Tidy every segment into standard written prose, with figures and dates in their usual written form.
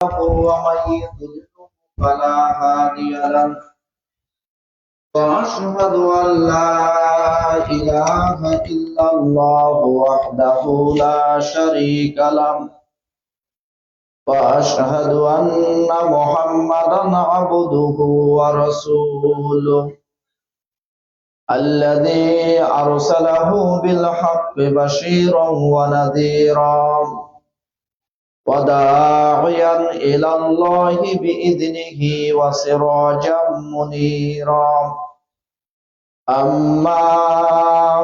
ومن يضلل فلا هادي له وأشهد أن لا إله إلا الله وحده لا شريك له وأشهد أن محمدا عبده ورسوله الذي أرسله بالحق بشيرا ونذيرا وداعيا إلى الله بإذنه وسراجا منيرا أما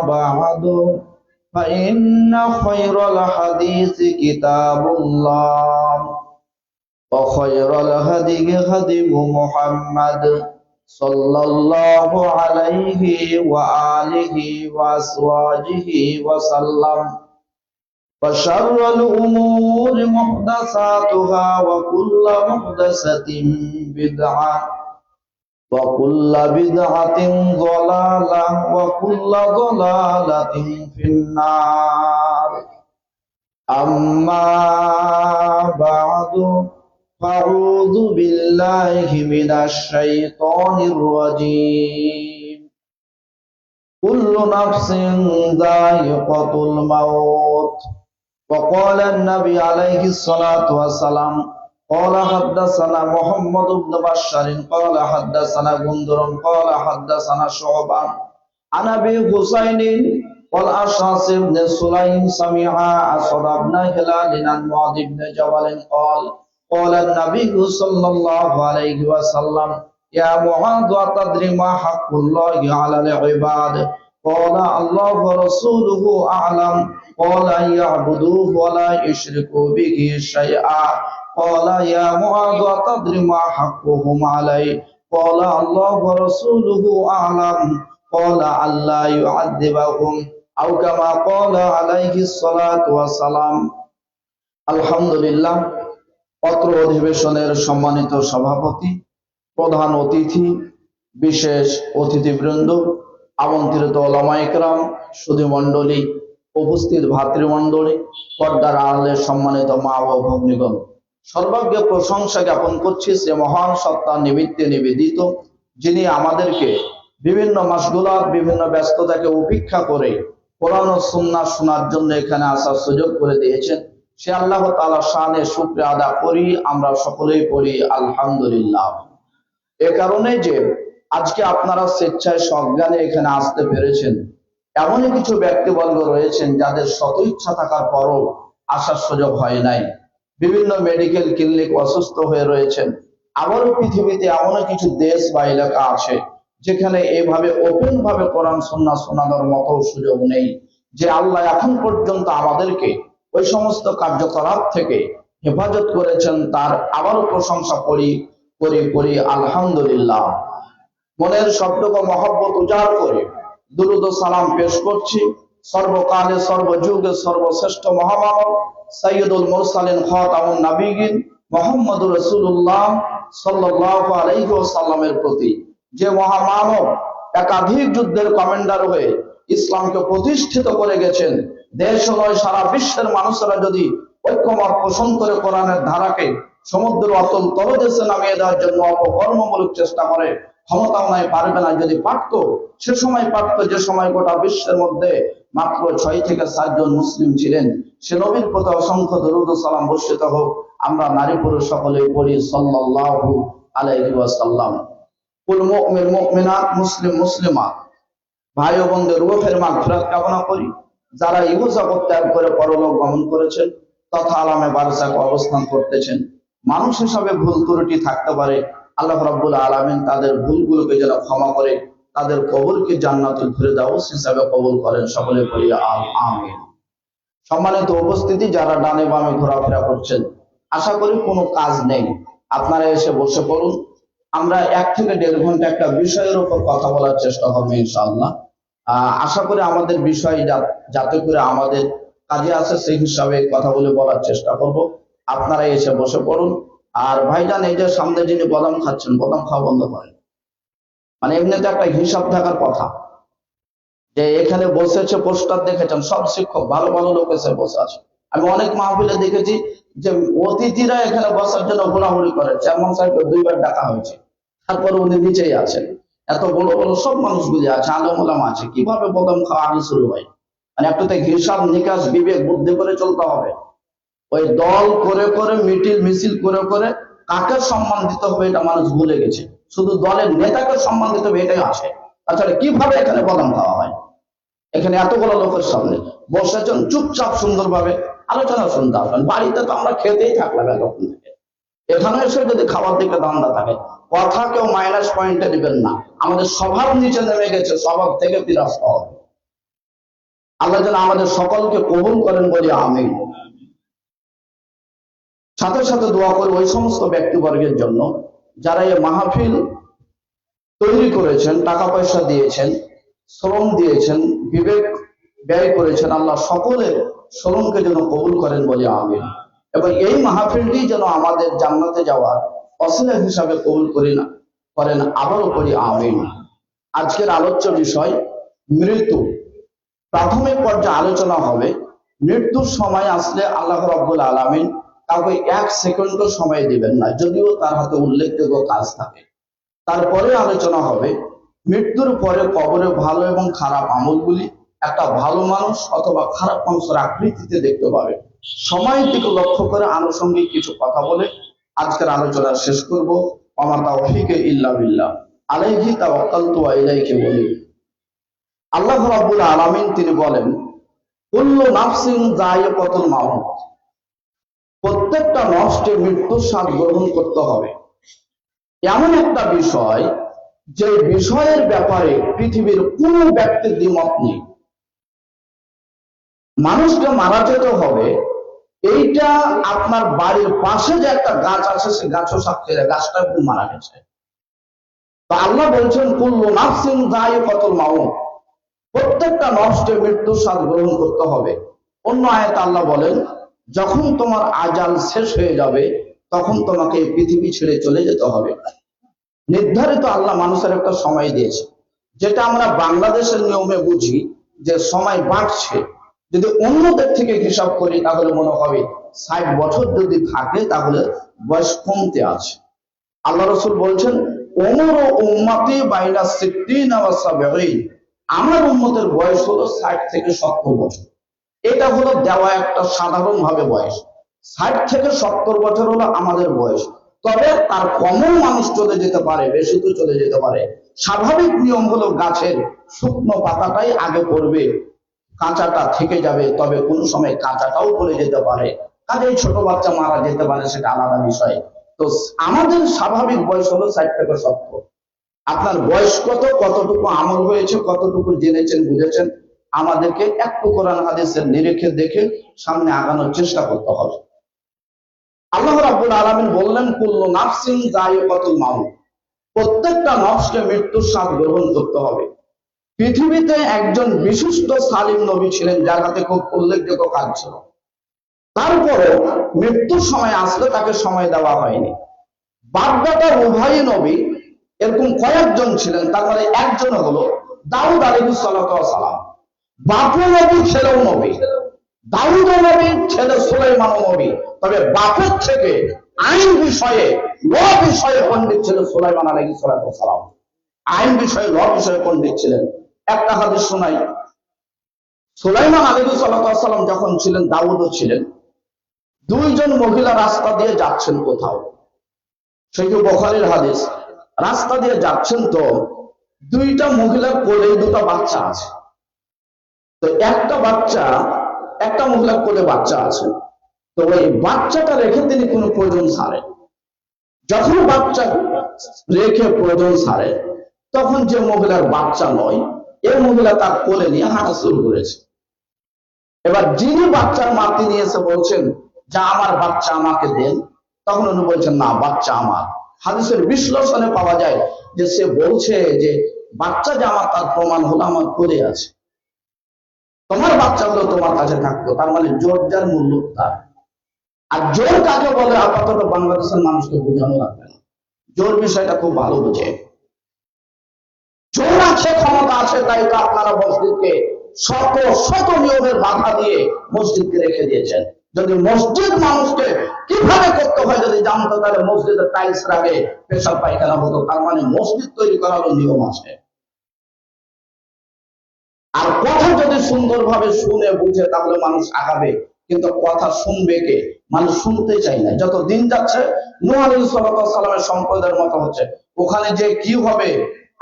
بعد فإن خير الحديث كتاب الله وخير الهدي هدي محمد صلى الله عليه وآله وأزواجه وسلم وشر الأمور محدثاتها وكل محدثة بدعة وكل بدعة ضلالة وكل ضلالة في النار أما بعد فأعوذ بالله من الشيطان الرجيم كل نفس ذائقة الموت وقال النبي عليه الصلاة والسلام قال حدثنا محمد بن بشار قال حدثنا غندر قال حدثنا شعبة عن أبي حسين والأشعث بن سليم سمع أسد بن هلال عن معاذ بن جبل قال النبي صلى الله عليه وسلم يا معاذ أتدري ما حق الله على العباد قال الله ورسوله أعلم قال أن يعبدوه ولا يشركوا به شيئا قال يا معاذ أتدري ما حقهم علي قال الله ورسوله أعلم قال ألا يعذبهم أو كما قال عليه الصلاة والسلام আলহামদুলিল্লাহ। পত্র অধিবেশনের সম্মানিত সভাপতি, প্রধান অতিথি, বিশেষ অতিথিবৃন্দ, আমন্ত্রিত ওলামায়ে কেরাম, সুধী মণ্ডলী, উপস্থিত ভাতৃমণ্ডলী, পর্দার আড়ালের সম্মানিত মা ও ভগ্নীগণ, সর্বাগ্রে প্রশংসা জ্ঞাপন করছি সে মহান সত্তার নিমিত্তে নিবেদিত, যিনি আমাদেরকে বিভিন্ন মাশগুলাত, বিভিন্ন ব্যস্ততাকে উপেক্ষা করে কোরআন ও সুন্নাহ শোনার জন্য এখানে আসার সুযোগ করে দিয়েছেন। সে আল্লাহ তাআলার শানে শুকরিয়া আদা করি, আমরা সকলেই পড়ি আলহামদুলিল্লাহ। এ কারণে যে আজকে আপনারা স্বেচ্ছায় সজ্ঞানে এখানে আসতে পেরেছেন, এমনই কিছু ব্যক্তিবর্গ রয়েছেন যাদের শত ইচ্ছা থাকার পরও আসার সুযোগ হয় নাই। বিভিন্ন মেডিকেল ক্লিনিক অসুস্থ হয়ে রয়েছেন। আবারও পৃথিবীতে এমন কিছু দেশ বা এলাকা আছে যেখানে এভাবে ওপেন ভাবে কোরআন সুন্নাহ শোনানোর মতো সুযোগ নেই। যে আল্লাহ এখন পর্যন্ত আমাদেরকে ওই সমস্ত কার্যকলাপ থেকে হেফাজত করেছেন, তার আবারও প্রশংসা করি আলহামদুলিল্লাহ। মনের শব্দকে মহব্বত উজাড় করে দুরূদ ও সালাম পেশ করছি সর্বকালে সর্বযুগে সর্বশ্রেষ্ঠ মহামানব সাইয়্যিদুল মুরসালিন খাতামুন নবিয়্যিন মুহাম্মদুর রাসূলুল্লাহ সাল্লাল্লাহু আলাইহি ওয়াসাল্লামের প্রতি, যে মহামানব একাধিক যুদ্ধের কমান্ডার হয়ে ইসলামকে প্রতিষ্ঠিত করে গেছেন। দেশ নয়, সারা বিশ্বের মানুষেরা যদি ঐক্যমত পোষণ করে কোরআনের ধারাকে সমুদ্র অতল তলদেশে নামিয়ে দেওয়ার জন্য অপকর্মমূলক চেষ্টা করে, ক্ষমতাও নাই, পারবে না। যদি পারত সে সময় পারত যে সময় গোটা বিশ্বের মধ্যে মাত্র 6 থেকে 7 জন মুসলিম ছিলেন। সে নবীর প্রতি অসংখ্য দরুদ ও সালাম বর্ষিত হোক। আমরা নারী পুরুষ সকলেই পড়ি সাল্লাল্লাহু আলাইহি ওয়াসাল্লাম। কুল মুমিন মুমিনাত, মুসলিম মুসলিমাত ভাই ও বোনদের রূহের মাগফিরাত কামনা করি। যারা ইহজগৎ ত্যাগ করে পরলোক গমন করেছেন তথা আলামে বারজাখ অবস্থান করতেছেন, মানুষ হিসাবে ভুল ত্রুটি থাকতে পারে, আল্লাহ রাব্বুল আলামিন তাদের ভুলগুলোকে যেন ক্ষমা করে তাদের কবরকে জান্নাতুল ফেরদাউস হিসাবে কবুল করেন। সকলে পড়ি আমিন। সম্মানিত উপস্থিতি, যারা ডানে বামে ঘোরাফেরা করছেন, আশা করি কোনো কাজ নেই, আপনারা এসে বসে পড়ুন। আমরা 1 থেকে 1.5 ঘন্টা একটা বিষয়ের উপর কথা বলার চেষ্টা করবো ইনশাআল্লাহ। আশা করি আমাদের বিষয় যাতে করে আমাদের কাজে আসে সেই হিসাবে কথা বলার চেষ্টা করব। আপনারা এসে বসে পড়ুন। আর ভাইজান, এই যে সামনে যিনি বাদাম খাচ্ছেন, বাদাম খাওয়া বন্ধ করেন। মানে এমনিতে একটা হিসাব থাকার কথা যে এখানে বসেছে, পোস্টার দেখেছেন, সব শিক্ষক ভালো ভালো লোক এসে বসে আছে। আমি অনেক মাহফিলে দেখেছি যে অতিথিরা এখানে বসার জন্য ঘোরাঘুরি করে, চেয়ারম্যান সাহেবকে 2বার ডাকা হয়েছে, তারপরে উনি নিচেই আছেন। এত বড় বড় সব মানুষগুলি আছে, আলেম ওলামা আছে, কিভাবে বদম খাওয়া আগে শুরু হয়? মানে একটাতে হিসাব নিকাশ বিবেক বুদ্ধি করে চলতে হবে। ওই দল করে করে মিছিল করে করে কাকে সম্মান দিতে হবে এটা মানুষ ভুলে গেছে, শুধু দলের নেতাকে সম্মান দিতে হবে এটাই আছে। তাছাড়া কিভাবে এখানে বদম খাওয়া হয়? এখানে এতগুলো লোকের সামনে বসেছেন, চুপচাপ সুন্দরভাবে আলোচনা শুনতে আসবেন। বাড়িতে তো আমরা খেতেই থাকলাম এতক্ষণ থেকে, এখানে এসে যদি খাবার দিকে ধান্দা থাকে, কথা কেউ মাইনাস পয়েন্টে দিবেন না। আমাদের স্বভাব নিচে নেমে গেছে, স্বভাব থেকে ফিরে আসতে হবে। আল্লাহ যেন আমাদের সকলকে কবুল করেন বলি আমিন। সাথে সাথে দোয়া করি ওই সমস্ত ব্যক্তিবর্গের জন্য যারা এই মাহফিল তৈরি করেছেন, টাকা পয়সা দিয়েছেন, শ্রম দিয়েছেন, বিবেক ব্যয় করেছেন। আল্লাহ সকলের শ্রমকে যেন কবুল করেন বলে আমিন। এবং এই মাহফিলটি যেন আমাদের জান্নাতে যাওয়ার ওসিলা হিসাবে কবুল করেন আবারও করি আমিন। আজকের আলোচ্য বিষয় মৃত্যু। প্রাথমিক পর্যায়ে আলোচনা হবে মৃত্যুর সময় আসলে আল্লাহ রাব্বুল আলামিন কাউকে 1 সেকেন্ডও সময় দিবেন না, যদিও তার হাতে উল্লেখযোগ্য কাজ থাকে। তারপরে আলোচনা হবে মৃত্যুর পরে কবরে ভালো এবং খারাপ আমলগুলি একটা ভালো মানুষ অথবা খারাপ মানুষের আকৃতিতে দেখতে পাবে। সময়ের দিকে লক্ষ্য করে আনুষঙ্গিক কিছু কথা বলে আজকের আলোচনা শেষ করব। ওয়া তাওফীকে ইল্লা বিল্লাহ, আলাইহি তাওয়াক্কালতু ওয়া ইলাইহি উনীব। আল্লাহ রাব্বুল আলামিন তিনি বলেন, কুল্লু নাফসিন যায়িকাতুল মাউত, প্রত্যেকটা নফসকে মৃত্যুর স্বাদ গ্রহণ করতে হবে। এমন একটা বিষয় যে বিষয়ের ব্যাপারে পৃথিবীর কোন ব্যক্তির দ্বিমত নেই। মানুষকে মারা যেতে হবে, এইটা আপনার বাড়ির পাশে যে একটা গাছ আছে সে গাছও সাক্ষী, গাছটা একটু মারা গেছে। তো আল্লাহ বলছেন কুল্লু নাফসিন যায়িকাতুল মাউত, প্রত্যেকটা নফসকে মৃত্যুর স্বাদ গ্রহণ করতে হবে। অন্য আয়াতে আল্লাহ বলেন, যখন তোমার আজাল শেষ হয়ে যাবে তখন তোমাকে এই পৃথিবী ছেড়ে চলে যেতে হবে। নির্ধারিত আল্লাহ মানুষের একটা সময় দিয়েছে, যেটা আমরা বাংলাদেশের নিয়মে বুঝি যে সময় বাড়ছে। যদি অন্যদের থেকে হিসাব করি তাহলে মনে হবে 60 বছর যদি থাকে তাহলে বয়স কমতে আছে। আল্লাহ রাসূল বলছেন, উমর উম্মতি বাইনা 60 ওয়া 70, আমার উম্মতের বয়স হলো 60 থেকে 70 বছর। এটা হলো দেওয়া একটা সাধারণ ভাবে বয়স। 60 থেকে 70 বছর হলো আমাদের বয়স। তবে তার কমও মানুষ চলে যেতে পারে, বেশি তো চলে যেতে পারে। স্বাভাবিক নিয়ম হলো গাছের শুকনো পাতাটাই আগে পড়বে, কাঁচাটা থেকে যাবে, তবে কোন সময় কাঁচাটাও পড়ে যেতে পারে। কাজেই ছোট বাচ্চা মারা যেতে পারে, সেটা আলাদা বিষয়। তো আমাদের স্বাভাবিক বয়স হলো 60 থেকে 70। আপনার বয়স কতটুকু আমল হয়েছে, কতটুকু জেনেছেন বুঝেছেন, আমাদেরকে একটু কোরআন হাদিসের নিরিখে দেখে সামনে আগানোর চেষ্টা করতে হবে। আল্লাহ রাব্বুল আলামিন বললেন, কুল্লু নাফসিন যায়িকাতুল মাউত, প্রত্যেকটা নফসকে মৃত্যুর স্বাদ গ্রহণ করতে হবে। পৃথিবীতে একজন বিশিষ্ট সালিম নবী ছিলেন, যার হাতে খুব উল্লেখযোগ্য কাজ ছিল। তারপরেও মৃত্যুর সময় আসলে তাকে সময় দেওয়া হয়নি। বাপ-বেটা উভয় নবী, এরকম কয়েকজন ছিলেন, তার মধ্যে একজন হলো দাউদ আলাইহিস সালাতু ওয়াস সালাম। বাপও নবী, ছেলেও নবী। দাউদ নবী, ছেলে সুলাইমান নবী। তবে বাপের থেকে আইন বিষয়ে, ল বিষয়ে পণ্ডিত ছিলেন সুলাইমান আলাইহিস সালাতু ওয়াস সালাম। আইন বিষয়ে, ল বিষয়ে পণ্ডিত ছিলেন। একটা হাদিস শোনাই। সুলাইমান আলাইহিস সালাতু ওয়াস সালাম যখন ছিলেন, দাউদও ছিলেন। দুইজন মহিলা রাস্তা দিয়ে যাচ্ছেন কোথাও, সেটি বুখারীর হাদিস। রাস্তা দিয়ে যাচ্ছেন, তো দুইটা মহিলার কোলে দুটো বাচ্চা আছে। তো একটা মহিলার কোলে বাচ্চা আছে। তো ওই বাচ্চাটা রেখে তিনি কোনো প্রয়োজন সারেন। যখন বাচ্চা রেখে প্রয়োজন সারে, তখন যে মহিলার বাচ্চা নয়, এই মহিলা তার কোলে নিয়ে হাঁটা শুরু করেছে। এবার যিনি বাচ্চার মা, তিনি এসে বলছেন যে আমার বাচ্চা আমাকে দেন। তখন উনি বলছেন, না, বাচ্চা আমার। হাদিসের বিশ্লেষণে পাওয়া যায় যে সে বলছে যে বাচ্চা যে আমার, তার প্রমাণ হলো আমার কোলে আছে। তোমার বাচ্চাগুলো তোমার কাছে থাকতো। তার মানে জোর যার মূল্য তার। আর জোর কাকে বলে আপাতত বাংলাদেশের মানুষকে বোঝানো লাগবে না। জোর বিষয়টা খুব ভালো বুঝে। জোর আছে, ক্ষমতা আছে, তাই তো আপনারা মসজিদকে শত শত নিয়মের বাধা দিয়ে মসজিদকে রেখে দিয়েছেন। যদি মসজিদ মানুষকে কিভাবে করতে হয় যদি জানতো, তাহলে মসজিদের টাইলস আগে পেশাব পায়খানা হতো। তার মানে মসজিদ তৈরি করারও নিয়ম আছে। আর কথা যদি সুন্দরভাবে শুনে বুঝে তাহলে মানুষ আগাবে, কিন্তু কথা শুনবে কে? মানুষ শুনতে চাই না। যত দিন যাচ্ছে নূহ আলাইহিস সালামের সম্প্রদায়ের মতো হচ্ছে। ওখানে যে কি হবে,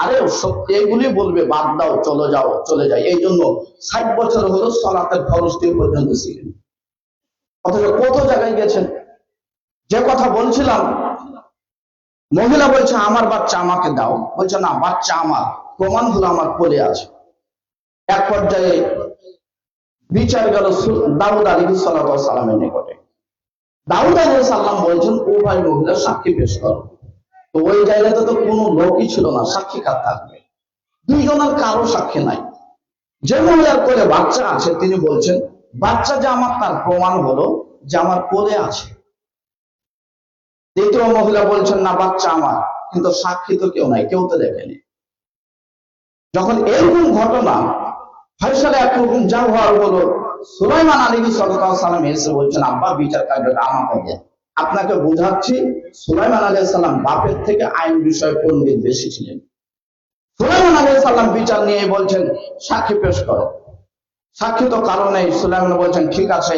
আরে সত্যি এগুলি বলবে বাদ দাও, চলে যাও, চলে যাই। এই জন্য 60 বছর হলো সালাতের ফরজটি পর্যন্ত ছিলেন, অথচ কত জায়গায় গেছেন। যে কথা বলছিলাম, মহিলা বলছে আমার বাচ্চা আমাকে দাও, বলছে না বাচ্চা আমার, প্রমাণ হলো আমার কোলে আছে। এক পর্যায়ে বিচার গেল দাউদ আলাইহিস সালামের নিকটে। দাউদ আলাইহিস সালাম বলছেন ও ভাই মহিলা সাক্ষী পেশ করো। তো ওই জায়গাতে তো কোনো লোকই ছিল না, সাক্ষী কার থাকবে? দুইজনের কারো সাক্ষী নাই। যে মহিলার কোলে বাচ্চা আছে তিনি বলছেন বাচ্চা যে আমার, তার প্রমাণ হলো যে আমার কোলে আছে। দ্বিতীয় মহিলা বলছেন না বাচ্চা আমার, কিন্তু সাক্ষী তো কেউ নাই, কেউ তো দেখেনি। যখন এরকম ঘটনা ফয়সালা একরকম যা হওয়ার হলো, সুলাইমান আলাইহিস সালাম এসে বলছেন আব্বা বিচার কার্যটা আমাকে দেন। আপনাকে বোঝাচ্ছি সুলাইমান আলাইহিস সালাম বাপের থেকে আইন বিষয়ে পণ্ডিত বেশি ছিলেন। সুলাইমান আলাইহিস সালাম বিচার নিয়ে বলছেন সাক্ষী পেশ করো। সাক্ষী তো কারণে সুলাইমান বলছেন ঠিক আছে,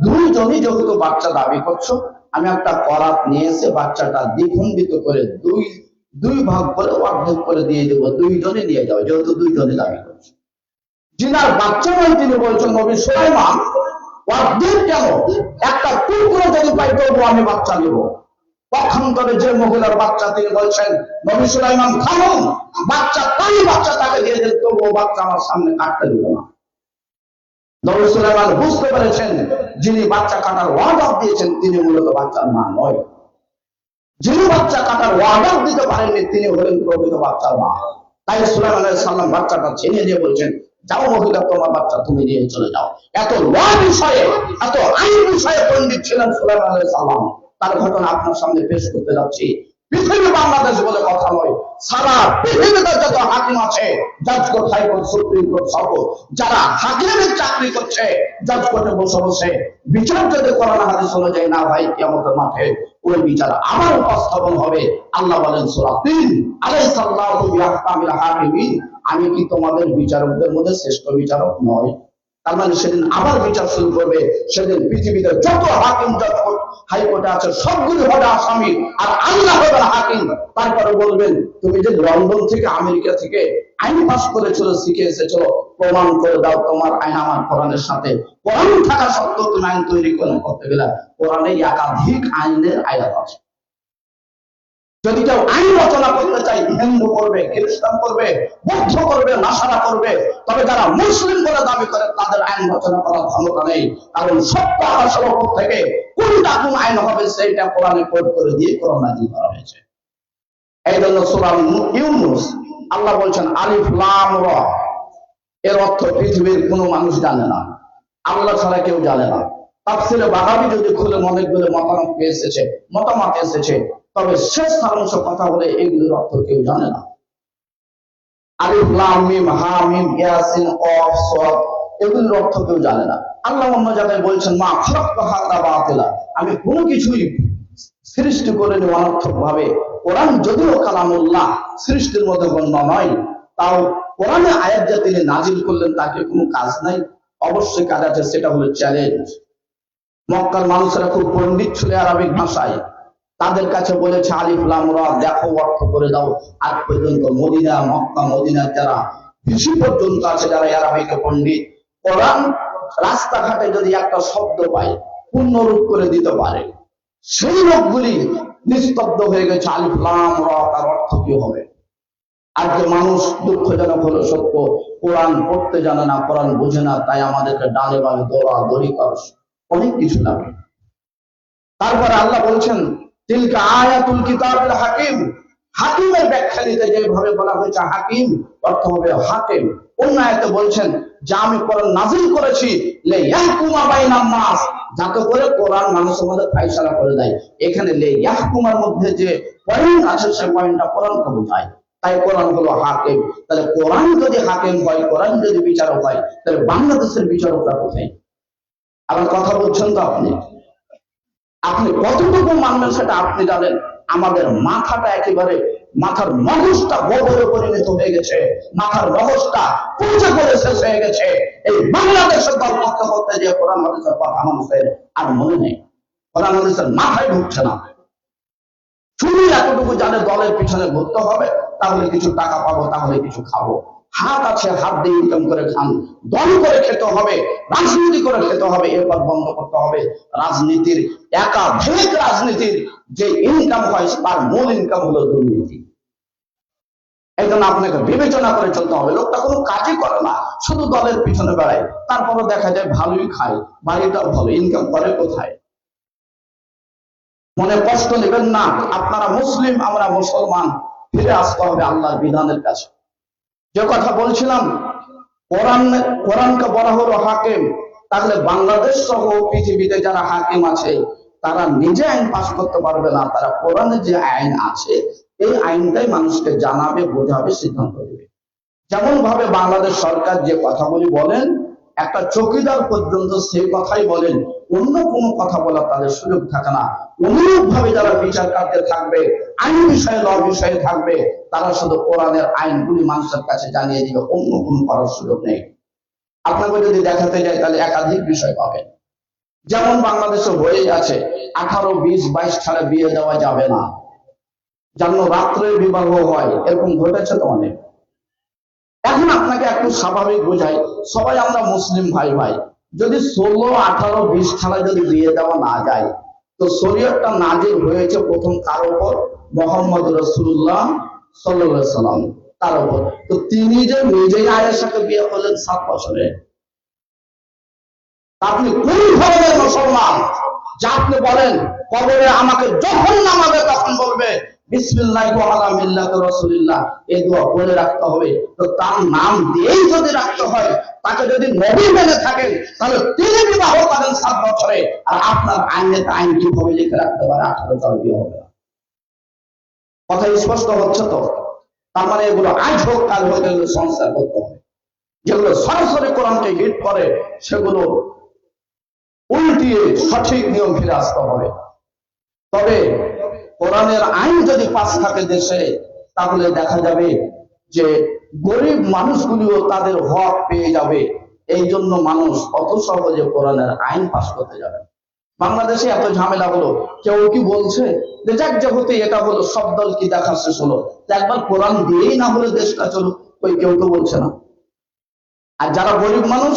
দুইজনই যেহেতু বাচ্চা দাবি করছো, আমি একটা করাত নিয়ে এসে বাচ্চাটা দ্বিখণ্ডিত করে দুই ভাগ করে অর্ধেক করে দিয়ে দেবো, দুইজনে নিয়ে যাও, যেহেতু দুইজনে দাবি করছো। যিনার বাচ্চা নয় তিনি বলছেন নবী সুলাইমান অর্ধেক কেন, একটা টুকরো যদি পাই তবু আমি বাচ্চা নেব। পক্ষান্তরে যে মহিলার বাচ্চা তিনি বলছেন নবী সুলাইমান থামুন, বাচ্চা তাই বাচ্চা তাকে দিয়ে দেন, তবুও বাচ্চা আমার সামনে কাটতে দেব না। নবী সুলাইমান বুঝতে পেরেছেন যিনি বাচ্চা কাটার ওয়াদা দিয়েছেন তিনি মূলত বাচ্চার মা নয়। যিনি বাচ্চা কাটার ওয়াদা দিতে পারেননি তিনি হলেন প্রকৃত বাচ্চার মা। তাই সুলাইমান আলাইহিস সালাম বাচ্চাটা ছেড়ে দিয়ে বলছেন যাও মহিলা, তোমার বাচ্চা তুমি নিয়ে চলে যাও। এত ল বিষয়ে, এত আইন বিষয়ে পণ্ডিত ছিলেন সুলাইমান আলাইহিস সালাম। তার ঘটনা আপনার সামনে পেশ করতে যাচ্ছি। পৃথিবী বাংলাদেশ বলে কথা নয়, সারা পৃথিবীতে যত হাকিম আছে, জাজ কোর্ট, হাইকোর্ট, সুপ্রিম কোর্ট সহ যারা হাকিমের চাকরি করছে, জাজ কোর্টে বসে বসে বিচার যদি কোরআন হাদিস অনুযায়ী না ভাই, কিয়ামতের মাঠে ওই বিচার আবার উপস্থাপন হবে। আল্লাহ বলেন সূরা ৩, আলাইসাল্লাহু বিআহকামিল হাকিমিন, আমি কি তোমাদের বিচারকদের মধ্যে শ্রেষ্ঠ বিচারক নয়? তার মানে সেদিন আবার বিচার শুরু করবে। সেদিন পৃথিবীতে যত হাকিম জাজ কোর্ট হাইকোর্টে আছে সবগুলি হবে আসামি, আর আল্লাহ হবেন হাকিম। তারপরে বলবেন তুমি যে লন্ডন থেকে আমেরিকা থেকে আইন পাস করেছিল, শিখে এসেছিল, প্রমাণ করে দাও তোমার আইন আমার কোরআনের সাথে। কোরআন থাকা সত্ত্বেও তুমি আইন তৈরি করতে গেলে কোরআনে একাধিক আইনের আয়াত আছে। যদি কেউ আইন রচনা করতে চাই, হিন্দু করবে, খ্রিস্টান করবে, বৌদ্ধ করবে, নাসারা করবে, তবে যারা মুসলিম বলে দাবি করে তাদের আইন রচনা করার ক্ষমতা নেই। কারণ সত্য আসল থেকে কোনটা কোন আইন হবে সেইটা কোরআনে কোড করে দিয়ে কোরআন নাযিল করা হয়েছে। এই জন্য সূরা ইউনূস আল্লাহ বলছেন আলিফ লাম রা, এর অর্থ পৃথিবীর কোনো মানুষ জানে না, আল্লাহ ছাড়া কেউ জানে না। তাফসীরে বাগাবী যদি খুলে অনেকগুলো মতামত এসেছে, তবে শেষ সারাংশ কথা বলে এগুলোর অর্থ কেউ জানে না। আলিফ লাম মিম হা মিম ইয়াসিন কফ সদ, এগুলোর অর্থ কেউ জানে না। আল্লাহ অন্য জায়গায় বলছেন মা খালাকতু হাযা বাতিলা, আমি কোনো কিছুই সৃষ্টি করিনি অনর্থক ভাবে। কোরআন যদিও কালামুল্লাহ, সৃষ্টির মধ্যে গণ্য নয়, তাও কোরআনে আয়াত যা তিনি নাজিল করলেন তাকে কোনো কাজ নাই? অবশ্যই কাজ আছে, সেটা হলো চ্যালেঞ্জ। মক্কার মানুষেরা খুব পণ্ডিত ছিল আরবিক ভাষায়, তাদের কাছে বলেছে আলিফ লাম রা দেখো অর্থ করে দাও। আজ পর্যন্ত মদিনা, মক্কা, মদিনার যারা বেশি পর্যন্ত আছে যারা আরবিকে পণ্ডিত, কোরআন রাস্তাঘাটে যদি একটা শব্দ পায় পূর্ণরূপ করে দিতে পারে, সেই লোকগুলি নিস্তব্ধ হয়ে গেছে। আলিফ লাম রা তার অর্থ কি হবে? আজকে মানুষ দুঃখজনক হলো সত্য, কোরআন পড়তে জানে না, কোরআন বুঝে না, তাই আমাদেরকে ডানে বামে দৌড়াদৌড়ি করা অনেক কিছু লাগে। তারপরে আল্লাহ বলছেন তিলকা আয়াতুল কিতাবিল হাকিম, হাকিমের ব্যাখ্যা দিতে যেভাবে বলা হয়েছে হাকিম অর্থ হবে হাকিম। অন্য আয়াতে বলছেন যে আমি কোরআন নাযিল করেছি লে ইয়াহকুমা বাইনান নাস, যাতে করে কোরআন মানুষের মধ্যে ফায়সালা করে দেয়। এখানে লে ইয়াহকুমার মধ্যে যে পয়েন্ট আছে সেই পয়েন্টটা কোরআনকে বোঝায়, তাই কোরআন হলো হাকিম। তাহলে কোরআন যদি হাকিম হয়, কোরআন যদি বিচারক হয়, তাহলে বাংলাদেশের বিচারকরা কোথায়? আমার কথা বলছেন তো আপনি? আপনি কতটুকু মানবেন সেটা আপনি জানেন। আমাদের মাথাটা একেবারে, মাথার মগজটা গোবরে পরিণত হয়ে গেছে, মাথার মগজটা পচে পড়ে শেষ হয়ে গেছে। এই বাংলাদেশের দল করতে করতে যে কোরআন হাদিসের কথা মানুষের আর মনে নেই, কোরআন হাদিসের মাথায় ঢুকছে না। শুধু এতটুকু জানে দলের পিছনে ঘুরতে হবে, তাহলে কিছু টাকা পাবো, তাহলে কিছু খাবো। হাত আছে, হাত দিয়ে ইনকাম করে খান। দল করে খেতে হবে, রাজনীতি করে খেতে হবে, এরপর বন্ধ করতে হবে। রাজনীতির একাধিক রাজনীতির যে ইনকাম হয় তার মূল ইনকাম হলো দুর্নীতি। এই জন্য আপনাকে বিবেচনা করে চলতে হবে। লোকটা কোনো কাজই করে না, শুধু দলের পিছনে বেড়ায়, তারপরও দেখা যায় ভালোই খায়, বাড়িটাও ভালো, ইনকাম করে কোথায়? মনে কষ্ট নেবেন না, আপনারা মুসলিম, আমরা মুসলমান, ফিরে আসতে হবে আল্লাহর বিধানের কাছে। যে কথা বলছিলাম, কোরআনকে বলা হলো হাকিম, তাহলে বাংলাদেশ সহ পৃথিবীতে যারা হাকিম আছে তারা নিজে আইন পাশ করতে পারবে না, তারা কোরআনে যে আইন আছে এই আইনটাই মানুষকে জানাবে, বোঝাবে, সিদ্ধান্ত দেবে। যেমন ভাবে বাংলাদেশ সরকার যে কথাগুলি বলেন, একটা চৌকিদার পর্যন্ত সেই কথাই বলেন, অন্য কোনো কথা বলার তাদের সুযোগ থাকে না। অনুরূপ ভাবে যারা বিচার কার্যে থাকবে, আইন বিষয়ে, ল বিষয়ে থাকবে, তারা শুধু কোরআনের আইনগুলি মানুষের কাছে জানিয়ে দিবে, অন্য কোনো করার সুযোগ নেই। আপনাকে যদি দেখাতে যায় তাহলে একাধিক বিষয় পাবেন। যেমন বাংলাদেশে হয়ে আছে 18, 20, 22 ছাড়া বিয়ে দেওয়া যাবে না, যেন রাত্রে বিবাহ হয়, এরকম ঘটেছে তো অনেক। এখন আপনাকে একটু স্বাভাবিক বোঝাই, সবাই আমরা মুসলিম ভাই ভাই, যদি 16, 18, 20 ছাড়া যদি বিয়ে দেওয়া না যায়, তো শরীয়তটা নাজিল হয়েছে প্রথম কার উপর? মুহাম্মদ রাসূলুল্লাহ সাল্লাল্লাহু আলাইহি সাল্লাম, তার উপর। তো তিনি যে নিজেই আয়েশাকে বিয়ে করলেন 7 বছরে, আপনি কোন ধরনের মুসলমান যা আপনি বলেন কবরে আমাকে যখন নামাবে তখন বলবে বিসমিল্লাহি ওয়া আলা মিল্লাতি রাসূলিল্লাহ, এই দোয়া বলে রাখতে হবে? তো তার নাম দিয়েই যদি রাখতে হয়, তাকে যদি নবী মেনে থাকেন, তাহলে তিনি বিবাহ করেন 7 বছরে, আর আপনার আইনে আইন কিভাবে লিখে রাখতে পারে 18 সাল বিয়ে হবে না? কথা স্পষ্ট হচ্ছে তো? তার মানে এগুলো আজ হোক কাল হোক এগুলো সংস্কার করতে হবে। যেগুলো সরাসরি কোরআনকে হিট করে সেগুলো উল্টিয়ে সঠিক নিয়ম ফিরে আসতে হবে। তবে কোরআনের আইন যদি পাস থাকে দেশে, তাহলে দেখা যাবে যে গরিব মানুষগুলিও তাদের হক পেয়ে যাবে। এই জন্য মানুষ অত সহজে কোরআনের আইন পাস করতে যাবে। বাংলাদেশে এত ঝামেলা হলো, কেউ কি বলছে যে যাক যেহেতু এটা হলো, সব দল কি দেখা শেষ হলো, একবার কোরআন দিয়েই না হলে দেশটা চলুক, ওই কেউ তো বলছে না। আর যারা গরিব মানুষ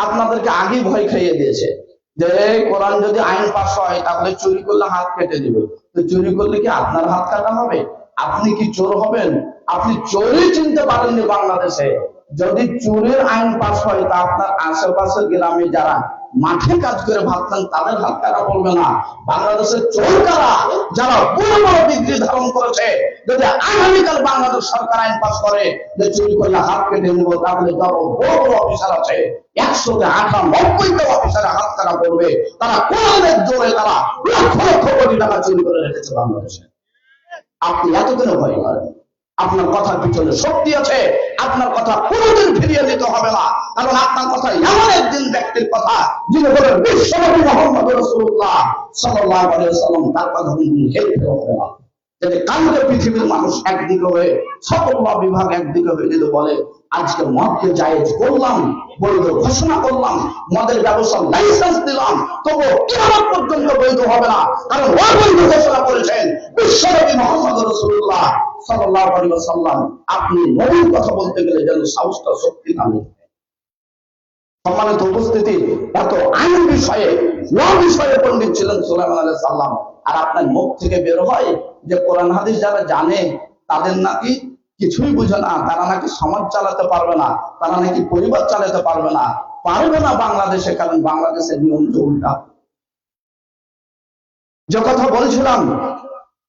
আপনাদেরকে আগেই ভয় খাইয়ে দিয়েছে যে কোরআন যদি আইন পাস হয় তাহলে চুরি করলে হাত কেটে দিবে। তো চুরি করলে কি আপনার হাত কাটা হবে? আপনি কি চোর হবেন? আপনি চোরই চিনতে পারেননি বাংলাদেশে। যদি চুরির আইন পাস হয় তা আপনার আশেপাশের গ্রামে যারা মাঠে কাজ করে ভাবতেন তাদের হাত কাটা পড়বে না। বাংলাদেশের চোর কারা? যারা বড় বড় ডিগ্রি ধারণ করেছে। যদি আগামীকাল বাংলাদেশ সরকার আইন পাস করে যে চুরি করলে হাত কেটে নেব, তাহলে যারা বড় বড় অফিসার আছে 198টা অফিসারের হাত কাটা পড়বে। তারা কোরআনের জোরে তারা লক্ষ লক্ষ কোটি টাকা চুরি করে রেখেছে বাংলাদেশে। আপনি এতদিন ভয় করেন? আপনার কথার পিছনে শক্তি আছে, আপনার কথা কোনোদিন ফিরিয়ে দিতে হবে না। কারণ আপনার কথা এমন একদিন ব্যক্তির কথা যিনি বলেন বিশ্বনবী মুহাম্মদ রাসূলুল্লাহ সাল্লাল্লাহু আলাইহি ওয়াসাল্লাম, তার কথা কোনোদিন হেরে ফেলা হবে না। যদি কালকে পৃথিবীর মানুষ একদিকে হয়ে, সকল বিভাগ একদিকে হয়ে যদি বলে আজকে মদকে জায়েজ করলাম, বৈধ ঘোষণা করলাম, মদের ব্যবসার লাইসেন্স দিলাম, তবু কিয়ামত পর্যন্ত বৈধ হবে না। কারণ অবৈধ ঘোষণা করেছেন বিশ্বনবী মুহাম্মদ রাসূলুল্লাহ সাল্লাল্লাহু আলাইহি ওয়াসাল্লাম। আপনি নবীর কথা বলতে গেলে যেন সাহসটা, শক্তি নামে। সম্মানিত উপস্থিতি, এত আইন বিষয়ে, ল বিষয়ে পণ্ডিত ছিলেন সুলাইমান আলাইহিস সালাম। আর আপনার মুখ থেকে বের হয় যে কোরআন হাদিস যারা জানে তাদের নাকি কিছুই বুঝে না, তারা নাকি সমাজ চালাতে পারবে না, তারা নাকি পরিবার চালাতে পারবে না, পারবে না বাংলাদেশে, কারণ বাংলাদেশের নিয়ম উল্টা। যে কথা বলছিলাম,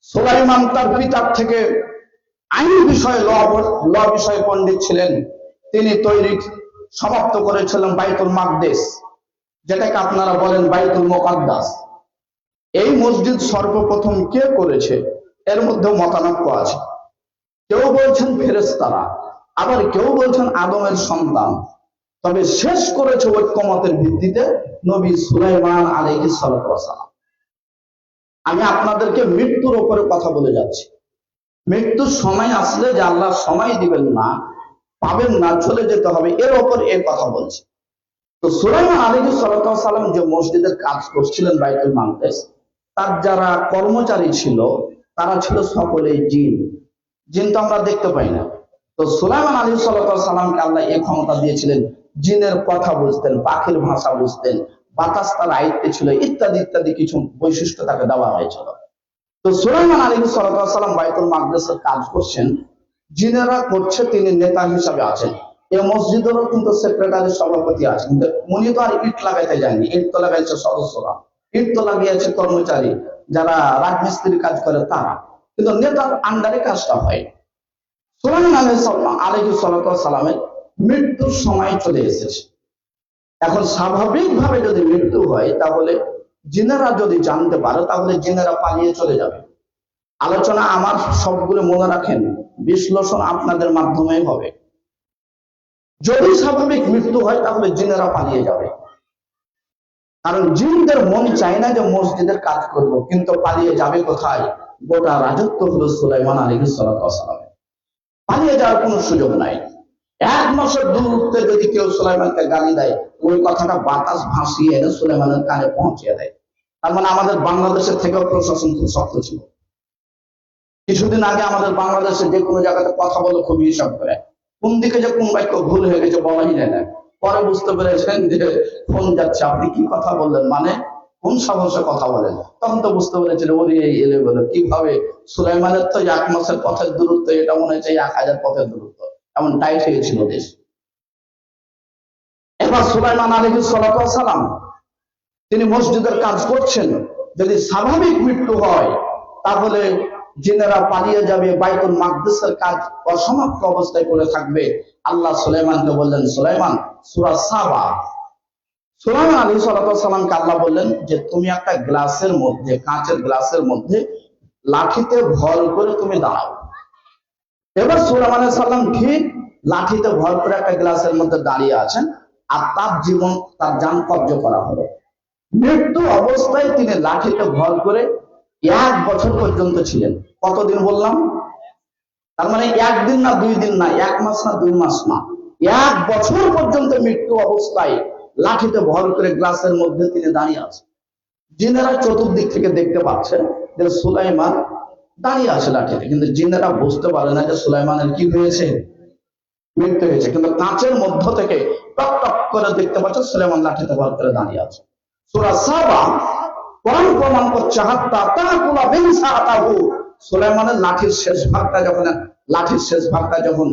সুলাইমান তার পিতার থেকে আইন বিষয়ে, ল বিষয়ে পণ্ডিত ছিলেন। তিনি তৈরি সমাপ্ত করেছিলেন বাইতুল মাকদিস, যেটাকে আপনারা বলেন বাইতুল মুকাদ্দাস। এই মসজিদ সর্বপ্রথম কে করেছে এর মধ্যে মতানৈক্য আছে। কেউ বলছেন ফেরেশতারা, আবার কেউ বলছেন আদমের সন্তান। তবে শেষ করেছে ঐক্যমতের ভিত্তিতে নবী সুলাইমান আলাইহিস সালাতু ওয়াস সালাম। আমি আপনাদেরকে মৃত্যুর উপরে কথা বলে যাচ্ছি। মৃত্যুর সময় আসলে যে আল্লাহ সময় দিবেন না, পাবেন না, চলে যেতে হবে, এর উপর এর কথা বলছি। তো সুলাইমান আলাইহিস সালাতু ওয়াস সালাম যে মসজিদের কাজ করছিলেন বাইতুল মাকদিস, তার যারা কর্মচারী ছিল তারা ছিল সকলেই জিন। জিন তো আমরা দেখতে পাই না। তো সুলাইমান আলাইহিস সালাতু ওয়াস সালামকে আল্লাহ এই ক্ষমতা দিয়েছিলেন, জিনের কথা বুঝতেন, পাখির ভাষা বুঝতেন, বাতাস তার আয়ত্তে ছিল, ইত্যাদি ইত্যাদি কিছু বৈশিষ্ট্য তাকে দেওয়া হয়েছিল। তো সুলাইমান আলাইহিস সালাতু ওয়াস সালাম বাইতুল মাকদিসের কাজ করছেন, জিনেরা করছে, তিনি নেতা হিসাবে আছেন। এই মসজিদেরও কিন্তু সেক্রেটারি সভাপতি আছেন, কিন্তু উনি তো আর ইট লাগাইতে যায়নি, ইট তো লাগাইছে সদস্যরা, ইট তো লাগিয়েছে কর্মচারী যারা রাজমিস্ত্রির কাজ করে তারা, কিন্তু নেতার আন্ডারে কাজটা হয়। সুলাইমান আলাইহিস সালাতু ওয়াস সালামের মৃত্যুর সময় চলে এসেছে। এখন স্বাভাবিকভাবে যদি মৃত্যু হয় তাহলে জিনেরা যদি জানতে পারে তাহলে জিনেরা পালিয়ে চলে যাবে। আলোচনা আমার সবগুলো মনে রাখেন, বিশ্লেষণ আপনাদের মাধ্যমে হবে। যদি স্বাভাবিক মৃত্যু হয় তাহলে জিনেরা পালিয়ে যাবে, কারণ জিনদের মন চায় না যে মসজিদের কাজ করব, কিন্তু পালিয়ে যাবে কোথায়? গোটা রাজত্ব হলো সুলাইমান আলাইহিস সালাতু ওয়াস সালামের, পালিয়ে যাওয়ার কোনো সুযোগ নাই। 1 মাসের দূরত্বে যদি কেউ সুলাইমানকে গালি দেয়, ওই কথাটা বাতাস ভাসিয়ে এনে সুলাইমানের কানে পৌঁছে দেয়। তার মানে আমাদের বাংলাদেশের থেকেও প্রশাসন খুব শক্ত ছিল। কিছুদিন আগে আমাদের বাংলাদেশে যে কোনো জায়গাতে কথা বলে খুবই হিসাব করে, কোন দিকে যে কোন বাক্য ভুল হয়ে গেছে বলাই যায় না। পরে বুঝতে পেরেছেন যে ফোন যাচ্ছে, আপনি কি কথা বললেন, মানে কোন সাহসে কথা বলেন। তখন তো বুঝতে পেরেছিল ওরে এই এলে বলে কিভাবে সুলাইমানের তো 1 মাসের পথের দূরত্ব, এটা মনে হচ্ছে 1000 পথের দূরত্ব, এমন টাইট হয়েছিল দেশ। এবার সুলাইমান আলাইহিস সালাতু ওয়াস সালাম তিনি মসজিদের কাজ করছেন, যদি স্বাভাবিক মৃত্যু হয় তাহলে জিনেরা পালিয়ে যাবে, বাইতুল মাকদিসের কাজ অসমাপ্ত অবস্থায় পড়ে থাকবে। আল্লাহ সুলাইমানকে বললেন, সুলাইমান, সূরা সাবা, সুলাইমান আলাইহিস সালাতু ওয়াস সালামকে আল্লাহ বললেন যে তুমি একটা গ্লাসের মধ্যে, কাঁচের গ্লাসের মধ্যে লাঠিতে ভর করে তুমি দাঁড়াও। এবার সুলাইমান আলাইহিস সালাম ঠিক লাঠিতে ভর করে একটা গ্লাসের মধ্যে দাঁড়িয়ে আছেন, আর তার জীবন, তার জান কব্জ করা হলো। মৃত্যু অবস্থায় তিনি লাঠিতে ভর করে 1 বছর পর্যন্ত ছিলেন। কতদিন বললাম? তার মানে 1 দিন না 2 দিন না, 1 মাস না 2 মাস না, 1 বছর পর্যন্ত মৃত্যু অবস্থায় লাঠিতে ভর করে গ্লাসের মধ্যে তিনি দাঁড়িয়ে আছেন। জিনেরা চতুর্দিক থেকে দেখতে পাচ্ছেন যে সুলাইমান দাঁড়িয়ে আছে লাঠিতে, কিন্তু জিনেরা বুঝতে পারে না যে সুলাইমানের কি হয়েছে, মৃত্যু হয়েছে। কিন্তু কাঁচের মধ্য থেকে টক টক করে দেখতে পাচ্ছে সুলাইমান লাঠিতে ভর করে দাঁড়িয়ে আছে। সূরা সাবা কোরআন প্রমাণ করছে, হাত্তা তাকুলা বিনসাতাহু, সুলাইমানের লাঠির শেষ ভাগটা যখন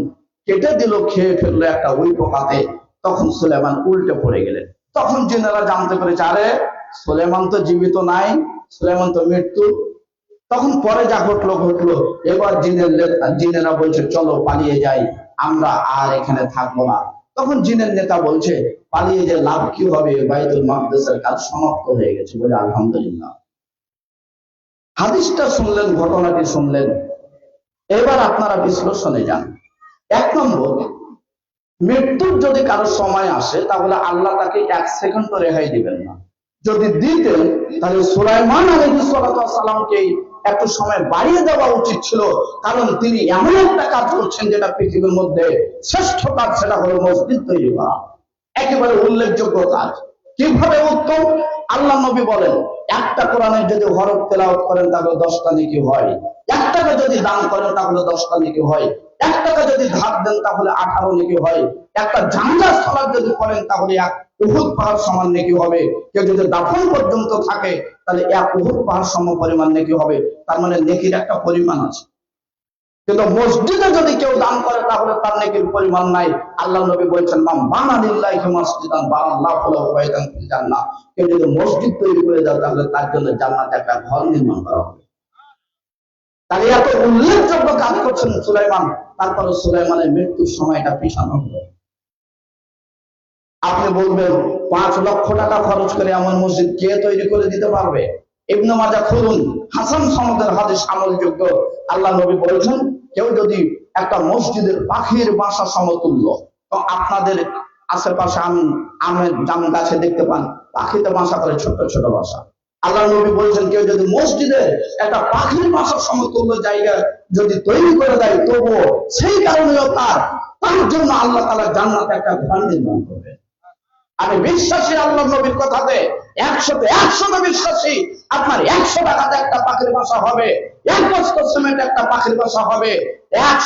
কেটে দিল, খেয়ে ফেললো একটা ওই পোকাতে, তখন সুলাইমান উল্টে পড়ে গেলেন। তখন জিনেরা জানতে পেরেছে, আরে সুলাইমান তো জীবিত নাই, সুলাইমান তো মৃত্যু। তখন পরে যা ঘটলো, এবার জিনেরা বলছে চলো পালিয়ে যাই, আমরা আর এখানে থাকবো না। তখন জিনের নেতা বলছে, পালিয়ে যে লাভ কি হবে, বাইতুল মাকদিসের কাজ সমাপ্ত হয়ে গেছে, বলে আলহামদুলিল্লাহ। হাদিসটা শুনলেন, ঘটনাটি শুনলেন, এবার আপনারা বিশ্লেষণে যান। 1 নম্বর, মৃত্যুর যদি কারো সময় আসে তাহলে আল্লাহ তাকে 1 সেকেন্ডও রেহাই দিবেন না। যদি দিতেন তাহলে সুলাইমান আলাইহিস সালামকে একটু সময় বাড়িয়ে দেওয়া উচিত ছিল, কারণ তিনি এমন একটা কাজ করছেন যেটা পৃথিবীর মধ্যে শ্রেষ্ঠ কাজ, সেটা হলো মসজিদ তৈরি করা, একেবারে উল্লেখযোগ্য কাজ। কিভাবে উত্তম? আল্লাহ নবী বলেন, একটা কোরআনের যদি হরফ তেলাওয়াত করেন তাহলে 10টা নেকি হয়, 1 টাকা যদি দান করেন তাহলে 10টা নেকি হয়, 1 টাকা যদি ধার দেন তাহলে 18 নেকি হয়, একটা জানাজা সালাত যদি করেন তাহলে 1 উহুদ পাহাড় সমান নেকি হবে, কেউ যদি দাফন পর্যন্ত থাকে তাহলে 1 উহুদ পাহাড় সম পরিমাণ নেকি হবে। তার মানে নেকির একটা পরিমাণ আছে। কিন্তু মসজিদে যদি কেউ দান করে তাহলে তার নেকির পরিমাণ নাই। আল্লাহ নবী বলেছেন, মান বানা লিল্লাহি মাসজিদান বানাল্লাহু লাহু বাইতান ফিল জান্নাহ, কেউ যদি মসজিদ তৈরি করে দেয় তাহলে তার জন্য জান্নাতে একটা ঘর নির্মাণ করা হবে। তাহলে এত উল্লেখযোগ্য কাজ করছেন সুলাইমান, তারপরে সুলাইমানের মৃত্যুর সময়টা পিছানো হলো। আপনি বলবেন 5 লক্ষ টাকা খরচ করে এমন মসজিদ কে তৈরি করে দিতে পারবে? ইবনে মাজাহ খুলুন, হাসান সনদের হাদিস আমলযোগ্য। আল্লাহ নবী বলেছেন, কেউ যদি একটা মসজিদের পাখির বাসা সমতুল্য, তো আপনাদের আশেপাশে আমের জাম গাছে দেখতে পান পাখিতে বাসা করে, ছোট ছোট বাসা। আল্লাহ নবী বলেছেন কেউ যদি মসজিদে একটা পাখির বাসার সমতুল্য জায়গা যদি তৈরি করে দেয়, তবুও সেই কারণেও তার জন্য আল্লাহ তাআলা জান্নাতে একটা ঘর নির্মাণ করবে। আমি বিশ্বাসী আল্লাহ নবীর কথাতে, 100 বিশ্বাসী। আপনার 100 টাকাতে একটা পাখির বাসা হবে, 1 বস্তা সিমেন্ট একটা পাখির বাসা হবে,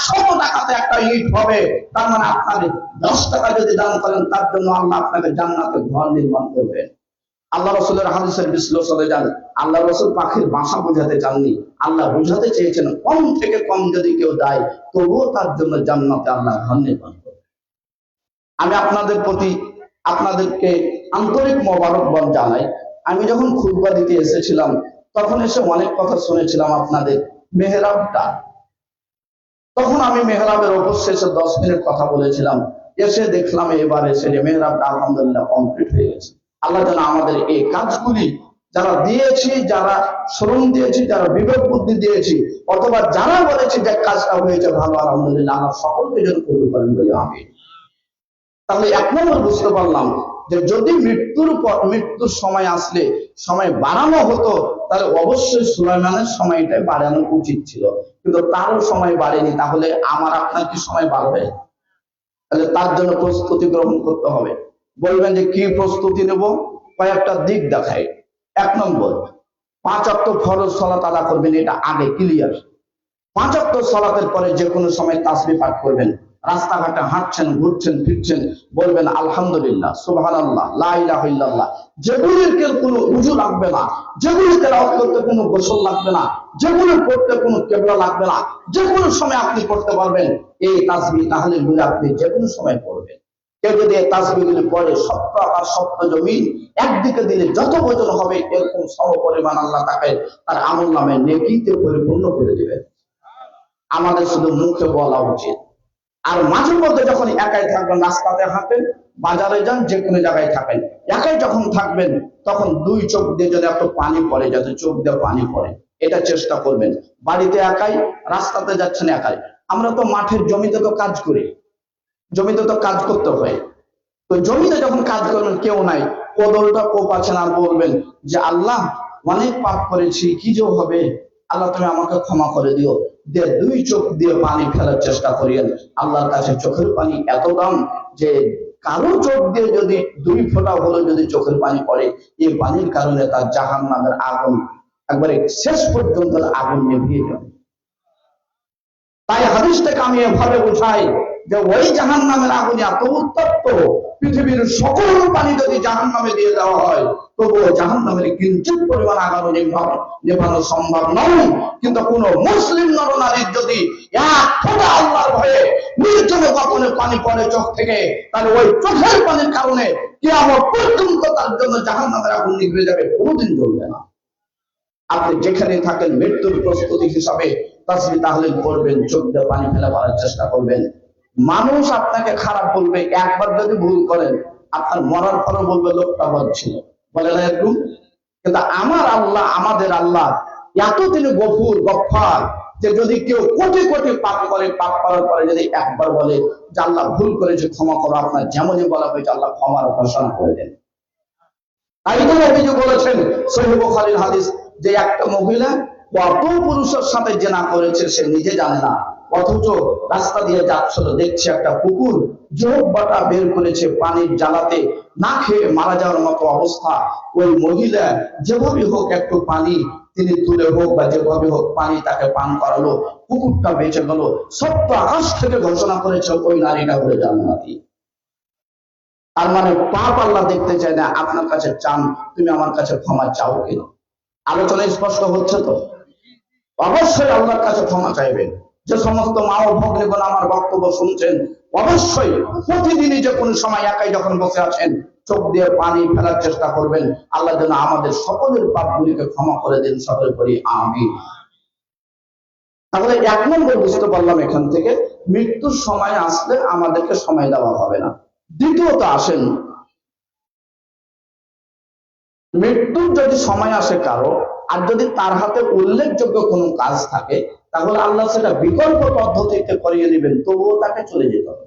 100 টাকাতে একটা ইট হবে। তার মানে আপনার 10 টাকা যদি দান করেন, তার জন্য আল্লাহ আপনাকে জান্নাতে ঘর নির্মাণ করবে। আল্লাহ রাসূলের হাদিসের বিশ্লেষণে যান, আল্লাহ রাসূল পাখির বাসা বোঝাতে চাননি, আল্লাহ বোঝাতে চেয়েছেন কম থেকে কম যদি কেউ দেয়, তবুও তার জন্য জান্নাতে আল্লাহ ঘর নির্মাণ করবে। আমি আপনাদেরকে আন্তরিক মোবারকবাদ জানাই। আমি যখন খুতবা দিতে এসেছিলাম, তখন এসে অনেক কথা শুনেছিলাম আপনাদের মেহরাবটা। তখন আমি মেহরাবের অবশেষে 10 মিনিট কথা বলেছিলাম। এসে দেখলাম এবার এসে যে মেহরাবটা আলহামদুলিল্লাহ কমপ্লিট হয়ে গেছে। আল্লাহ যেন আমাদের এই কাজগুলি যারা দিয়েছি, যারা শ্রম দিয়েছি, যারা বিবেক বুদ্ধি দিয়েছি, অথবা যারা বলেছি যে কাজটা হয়েছে ভালো, আলহামদুলিল্লাহ, আল্লাহ সকলকে যেন কবুল করেন বলে আমি। তাহলে 1 নম্বর বুঝতে পারলাম যে যদি মৃত্যুর সময় আসলে সময় বাড়ানো হতো, তাহলে অবশ্যই সুলাইমানের সময়টা বাড়ানো উচিত ছিল, কিন্তু তারও সময় বাড়েনি। তাহলে আমার আপনার কি সময় বাড়বে? তাহলে তার জন্য প্রস্তুতি গ্রহণ করতে হবে। বলবেন যে কি প্রস্তুতি নেব? কয়েকটা দিক দেখাই। 1 নম্বর, 5 ওয়াক্ত ফরজ সালাত আদা করবেন, এটা আগে ক্লিয়ার। 5 ওয়াক্ত সালাতের পরে যে কোনো সময় তাসবিহ পাঠ করবেন। রাস্তাঘাটে হাঁটছেন, ঘুরছেন, ফিরছেন, বলবেন আলহামদুলিল্লাহ, সুবহানাল্লাহ, লা ইলাহা ইল্লাল্লাহ। যেগুলির কোনো উযু লাগবে না, যেগুলি তেলাওয়াত করতে কোনো গোসল লাগবে না, যেগুলো পড়তে কোনো কিবলা লাগবে না, যে কোনো সময় আপনি পড়তে পারবেন এই তাসবিহ, তাহলিলগুলো আপনি যে কোনো সময় পড়বেন। কেউ যদি এই তাসবিহগুলি পড়ে, সপ্ত আকাশ সপ্ত জমিন একদিকে দিলে যত ওজন হবে, এরকম সমপরিমাণ আল্লাহ তাকে তার আমলনামে নেকিতে পরিপূর্ণ করে দিবেন। আমাদের শুধু মুখে বলা উচিত। আর মাঝে মধ্যে যখন একাই থাকবেন, রাস্তাতে হাঁটেন, বাজারে যান, যে কোনো জায়গায় থাকেন, একাই যখন থাকবেন, তখন 2 চোখ দিয়ে যদি একটু পানি পড়ে, যাতে চোখ দিয়ে পানি পড়ে, এটা চেষ্টা করবেন। বাড়িতে একাই, রাস্তাতে যাচ্ছেন একাই। আমরা তো মাঠের জমিতে তো কাজ করি, জমিতে তো কাজ করতে হয়। তো জমিতে যখন কাজ করবেন, কেউ নাই, কোদলটা কোপ আছেন, আর বলবেন যে আল্লাহ, অনেক পাপ করেছি, কি যে হবে, আল্লাহ তুমি আমাকে ক্ষমা করে দিও। 2 চোখ দিয়ে পানি ফেলার চেষ্টা করিয়েন। আল্লাহর কাছে চোখের পানি এত দাম যে কারো চোখ দিয়ে যদি 2 ফোঁটা হলো যদি চোখের পানি পড়ে, এই পানির কারণে তার জাহান্নামের আগুন একবারে শেষ পর্যন্ত আগুন নিভিয়ে যাবে। তাই হাদিসটাকে আমি এভাবে বুঝাই যে ওই জাহান্নামের আগুন এত উত্তপ্ত, পৃথিবীর সকল পানি যদি জাহান্নামে দিয়ে দেওয়া হয়, তবুও জাহান্নামের কিঞ্চিত পরিমাণ আগুন নেভানো সম্ভব নয়। কিন্তু কোন মুসলিম নরনারীর যদি 1 ফোঁটা আল্লাহর ভয়ে নির্জনে গোপনে পানি পড়ে চোখ থেকে, তাহলে ওই চোখের পানির কারণে কিয়ামত পর্যন্ত তার জন্য জাহান্নামের আগুন নিভে যাবে, কোনোদিন জ্বলবে না। আপনি যেখানে থাকেন, মৃত্যুর প্রস্তুতি হিসাবে তাসবিহ তাহলিল করবেন, চোখ দিয়ে পানি ফেলে পড়ার চেষ্টা করবেন। মানুষ আপনাকে খারাপ বলবে, একবার যদি ভুল করেন, আপনার মরার পরে বলবে লোকটা বদ ছিল, বলে না এরকম? কিন্তু আমার আল্লাহ, আমাদের আল্লাহ এত তিনি গফফার, যে যদি কেউ কোটি কোটি পাপ করে, পাপ করার পরে যদি একবার বলে যে আল্লাহ ভুল করেছে, ক্ষমা করো, আপনার যেমনই বলা হয়েছে আল্লাহ ক্ষমার ঘোষণা করে দেন। তাই তো অভিযোগ বলেছেন সহিহ বুখারীর হাদিস, যে একটা মহিলা কত পুরুষের সাথে জেনা করেছে সে নিজে জানে না, অথচ রাস্তা দিয়ে যাচ্ছিল, দেখছে একটা কুকুর জোক বাটা বের করেছে পানির জ্বালাতে, না খেয়ে মারা যাওয়ার মতো অবস্থা। ওই মহিলা যেভাবে হোক একটু পানি তিনি তুলে হোক বা যেভাবে হোক পানি তাকে পান করালো, কুকুরটা বেঁচে গেল। সত্য আকাশ থেকে ঘোষণা করেছে ওই নারীটা হলে জান্নাতি। তার মানে পাপ আল্লাহ দেখতে চায় না, আপনার কাছে চান তুমি আমার কাছে ক্ষমা চাও কিনা। আলোচনা স্পষ্ট হচ্ছে তো? অবশ্যই আল্লাহর কাছে ক্ষমা চাইবেন। যে সমস্ত মা ও ভগ্নীগণ আমার বক্তব্য শুনছেন, অবশ্যই প্রতিদিনই যে কোনো সময় একাই যখন বসে আছেন, চোখ দিয়ে পানি ফেলার চেষ্টা করবেন। আল্লাহ যেন আমাদের সকলের পাপগুলিকে ক্ষমা করে দেন, সকলে করি আমিন। তাহলে 1 নম্বর বুঝতে পারলাম এখান থেকে, মৃত্যুর সময় আসলে আমাদেরকে সময় দেওয়া হবে না। দ্বিতীয়ত আসেন, মৃত্যুর যদি সময় আসে কারো, আর যদি তার হাতে উল্লেখযোগ্য কোনো কাজ থাকে, তাহলে আল্লাহ সেটা বিকল্প পদ্ধতিতে করিয়ে দিবেন, তবুও তাকে চলে যেতে হবে।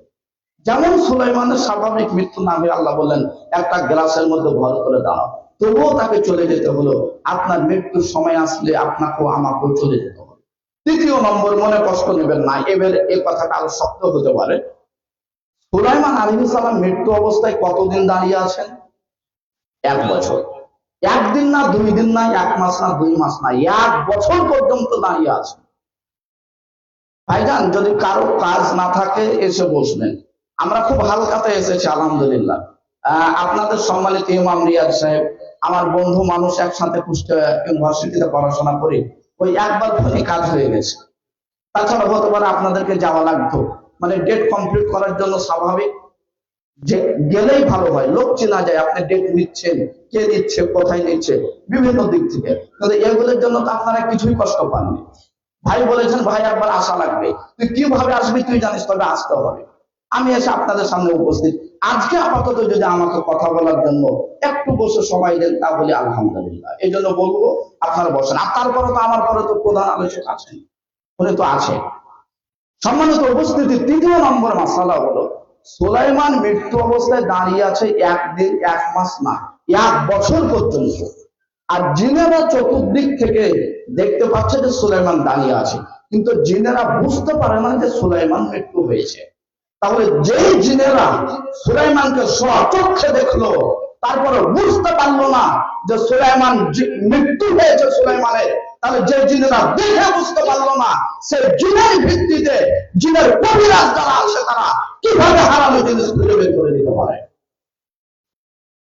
যেমন সুলাইমানের স্বাভাবিক মৃত্যু না হয়ে আল্লাহ বললেন একটা গ্লাসের মধ্যে ভর করে দাও, তবুও তাকে চলে যেতে হলো। আপনার মৃত্যুর সময় আসলে আপনাকেও আমাকেও চলে যেতে হবে। তৃতীয় নম্বর, মনে কষ্ট নেবেন না, এবার এই কথাটা আরো শক্ত হতে পারে। সুলাইমান আলাইহিস সালাম মৃত্যু অবস্থায় কতদিন দাঁড়িয়ে আছেন? 1 বছর। একদিন না, 2 দিন না, 1 মাস না, 2 মাস না, 1 বছর পর্যন্ত দাঁড়িয়ে আছেন। ভাইজান, যদি কারো কাজ না থাকে এসে বসবেন। আমরা খুব হালকাতে এসেছি আলহামদুলিল্লাহ। আপনাদের সম্মানিত ইমাম রিয়াদ সাহেব আমার বন্ধু মানুষ, একসাথে কুষ্টিয়া ইউনিভার্সিটিতে পড়াশোনা করি, ওই একবার ফোনে কাজ হয়ে গেছে। তাছাড়া হতে পারে আপনাদেরকে যাওয়া লাগতো, মানে ডেট কমপ্লিট করার জন্য স্বাভাবিক যে গেলেই ভালো হয়, লোক চেনা যায়, আপনি ডেট নিচ্ছেন, কে নিচ্ছে, কোথায় নিচ্ছে, বিভিন্ন দিক থেকে। কিন্তু এগুলোর জন্য তো আপনারা কিছুই কষ্ট পাননি। ভাই বলেছেন ভাই একবার আসা লাগবে, তুই কিভাবে আসবি তুই জানিস, তবে আসতে হবে। আমি এসে আপনাদের সামনে উপস্থিত। আজকে আপাতত যদি আমাকে কথা বলার জন্য একটু বসে সময় দেন তাহলে আলহামদুলিল্লাহ। এই জন্য বলবো আপনারা বসেন। আর তারপরে তো আমার পরে তো প্রধান আলোচক আছেন, উনি তো আছে। সম্মানিত উপস্থিতি, তৃতীয় নম্বর মাসালা হলো সুলাইমান মৃত্যু অবস্থায় দাঁড়িয়ে আছে 1 দিন 1 মাস না, 1 বছর পর্যন্ত। আর জিনেরা চতুর্দিক থেকে দেখতে পাচ্ছে যে সুলাইমান দাঁড়িয়ে আছে, কিন্তু জিনেরা বুঝতে পারে না যে সুলাইমান মৃত্যু হয়েছে। তাহলে যেই জিনেরা সুলাইমানকে স্বচক্ষে দেখলো, তারপরে বুঝতে পারলো না যে সুলাইমান মৃত্যু হয়েছে সুলাইমানের, তাহলে যে জিনেরা দেখে বুঝতে পারলো না, সে জিনের ভিত্তিতে জিনের কবিরাজ যারা আছে তারা কিভাবে হারানো জিনিস খুঁজে বের করে দিতে পারে?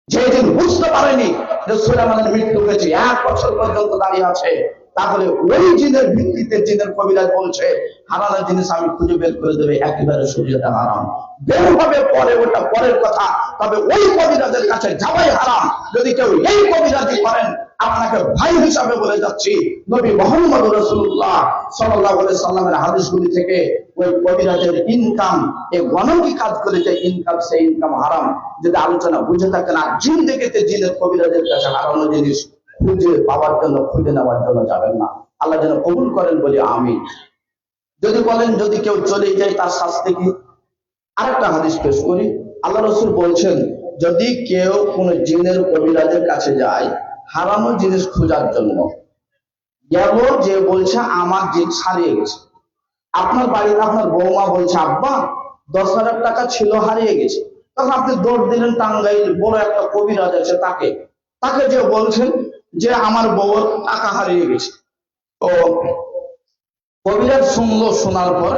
যে দিন বুঝতে পারেনি যে সুলাইমানের মৃত্যু হয়েছে, 1 বছর পর্যন্ত দাঁড়িয়ে আছে, তাহলে ওই জিনের ভিত্তিতে জিনের কবিরাজ বলছে হারানো জিনিস আমি খুঁজে বের করে দেবে, একেবারে শরীয়তে হারাম। বের হবে পরে, ওটা পরের কথা, তবে ওই কবিরাজের কাছে যাওয়াই হারাম। যদি কেউ এই কবিরাজি করেন, আপনাকে ভাই হিসাবে বলে যাচ্ছি, নবী মুহাম্মদ রাসূলুল্লাহ সাল্লাল্লাহু আলাইহি সাল্লামের হাদিসগুলি থেকে ওই কবিরাজের ইনকাম, এই গণকি কাজ করে যে ইনকাম, সেই ইনকাম হারাম। যদি আলোচনা বুঝে থাকেন, আর জিন দেখেতে জিনের কবিরাজের কাছে হারানো জিনিস খুঁজে পাওয়ার জন্য, খুঁজে নেওয়ার জন্য যাবেন না। আল্লাহ যেন কবুল করেন বলি আমিন। যদি বলেন যদি কেউ চলে যায় তার শাস্তি কি, আরেকটা হাদিস পেশ করি। আল্লাহ রাসূল বলছেন, যদি কেউ কোন জিনের কবিরাজের কাছে যায় হারানো জিনিস খোঁজার জন্য, গেল যে বলছে আমার জিনিস হারিয়ে গেছে, আপনার বাড়িতে আপনার বৌমা বলছে আব্বা 10,000 টাকা ছিল, হারিয়ে গেছে, তখন আপনি দৌড় দিলেন টাঙ্গাইল, বড় একটা কবিরাজ আছে, তাকে তাকে যে বলছেন যে আমার বউর টাকা হারিয়ে গেছে। তো কবিরাজ শুনলো, শোনার পর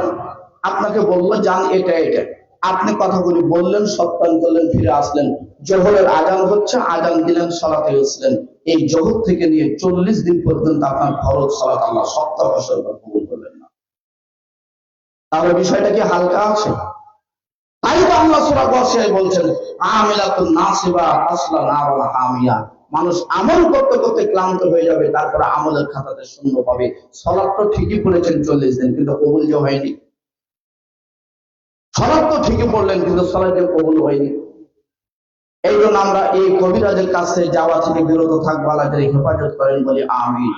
আপনাকে বললো যান এটা এটা, আপনি কথাগুলি বললেন, সত্যায়ন করলেন, ফিরে আসলেন, জোহরের আজান হচ্ছে, আজান দিলেন, সালাতে গেছিলেন। এই জোহর থেকে নিয়ে 40 দিন পর্যন্ত আপনার ফরজ সালাত আল্লাহ 70 বছর কবুল করলেন না। তাহলে বিষয়টা কি হালকা আছে? তাই তো আল্লাহ সূরা বর্ষায় বলছেন আমিলাতুন নাসিবা তাসলা নারুন হামিয়া, মানুষ আমল করতে করতে ক্লান্ত হয়ে যাবে, তারপরে আমলের খাতাতে শূন্য পাবে। সালাত তো ঠিকই পড়েছেন 40 দিন, কিন্তু কবুল যে হয়নি। সালাত তো ঠিকই পড়লেন, কিন্তু সালাত যে কবুল হয়নি। এই জন্য আমরা এই কবিরাজের কাছে যাওয়া থেকে বিরত থাকবো, আল্লাহ যারা হেফাজত করেন বলি আমিন।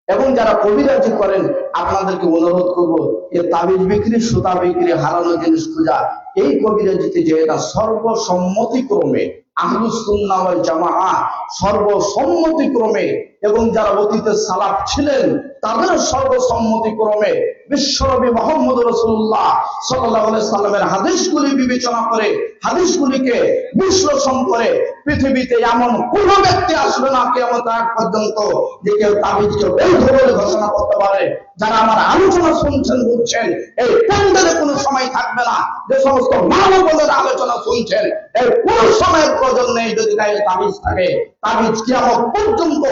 এবং যারা কবিরাজি করেন আপনাদেরকে অনুরোধ করবো, এ তাবিজ বিক্রি, সুতা বিক্রি, হারানো জিনিস খোঁজা, এই কবিরাজিতে যে এটা সর্বসম্মতিক্রমে আহলুস সুন্নাহ ওয়াল জামাআহ সর্বসম্মতিক্রমে, এবং যারা অতীতে সালাফ ছিলেন তাদের সর্বসম্মতিক্রমে বিশ্বনবী মুহাম্মদ রাসূলুল্লাহ সাল্লাল্লাহু আলাইহি সাল্লামের হাদিসগুলি বিবেচনা করে, হাদিসগুলিকে বিশ্লেষণ করে, পৃথিবীতে এমন কোন ব্যক্তি আসবে না কিয়ামত আগ পর্যন্ত যে কেউ তাবিজকে বৈধ বলে ঘোষণা করতে পারে। যারা আমার আলোচনা শুনছেন, বুঝছেন, এই প্যান্ডেলে কোনো সময় থাকবে না। যে সমস্ত মানবদের আলোচনা শুনছেন, এর কোন সময়ের প্রয়োজন নেই। যদি গায়ে তাবিজ থাকে, তাবিজ কিয়ামত পর্যন্ত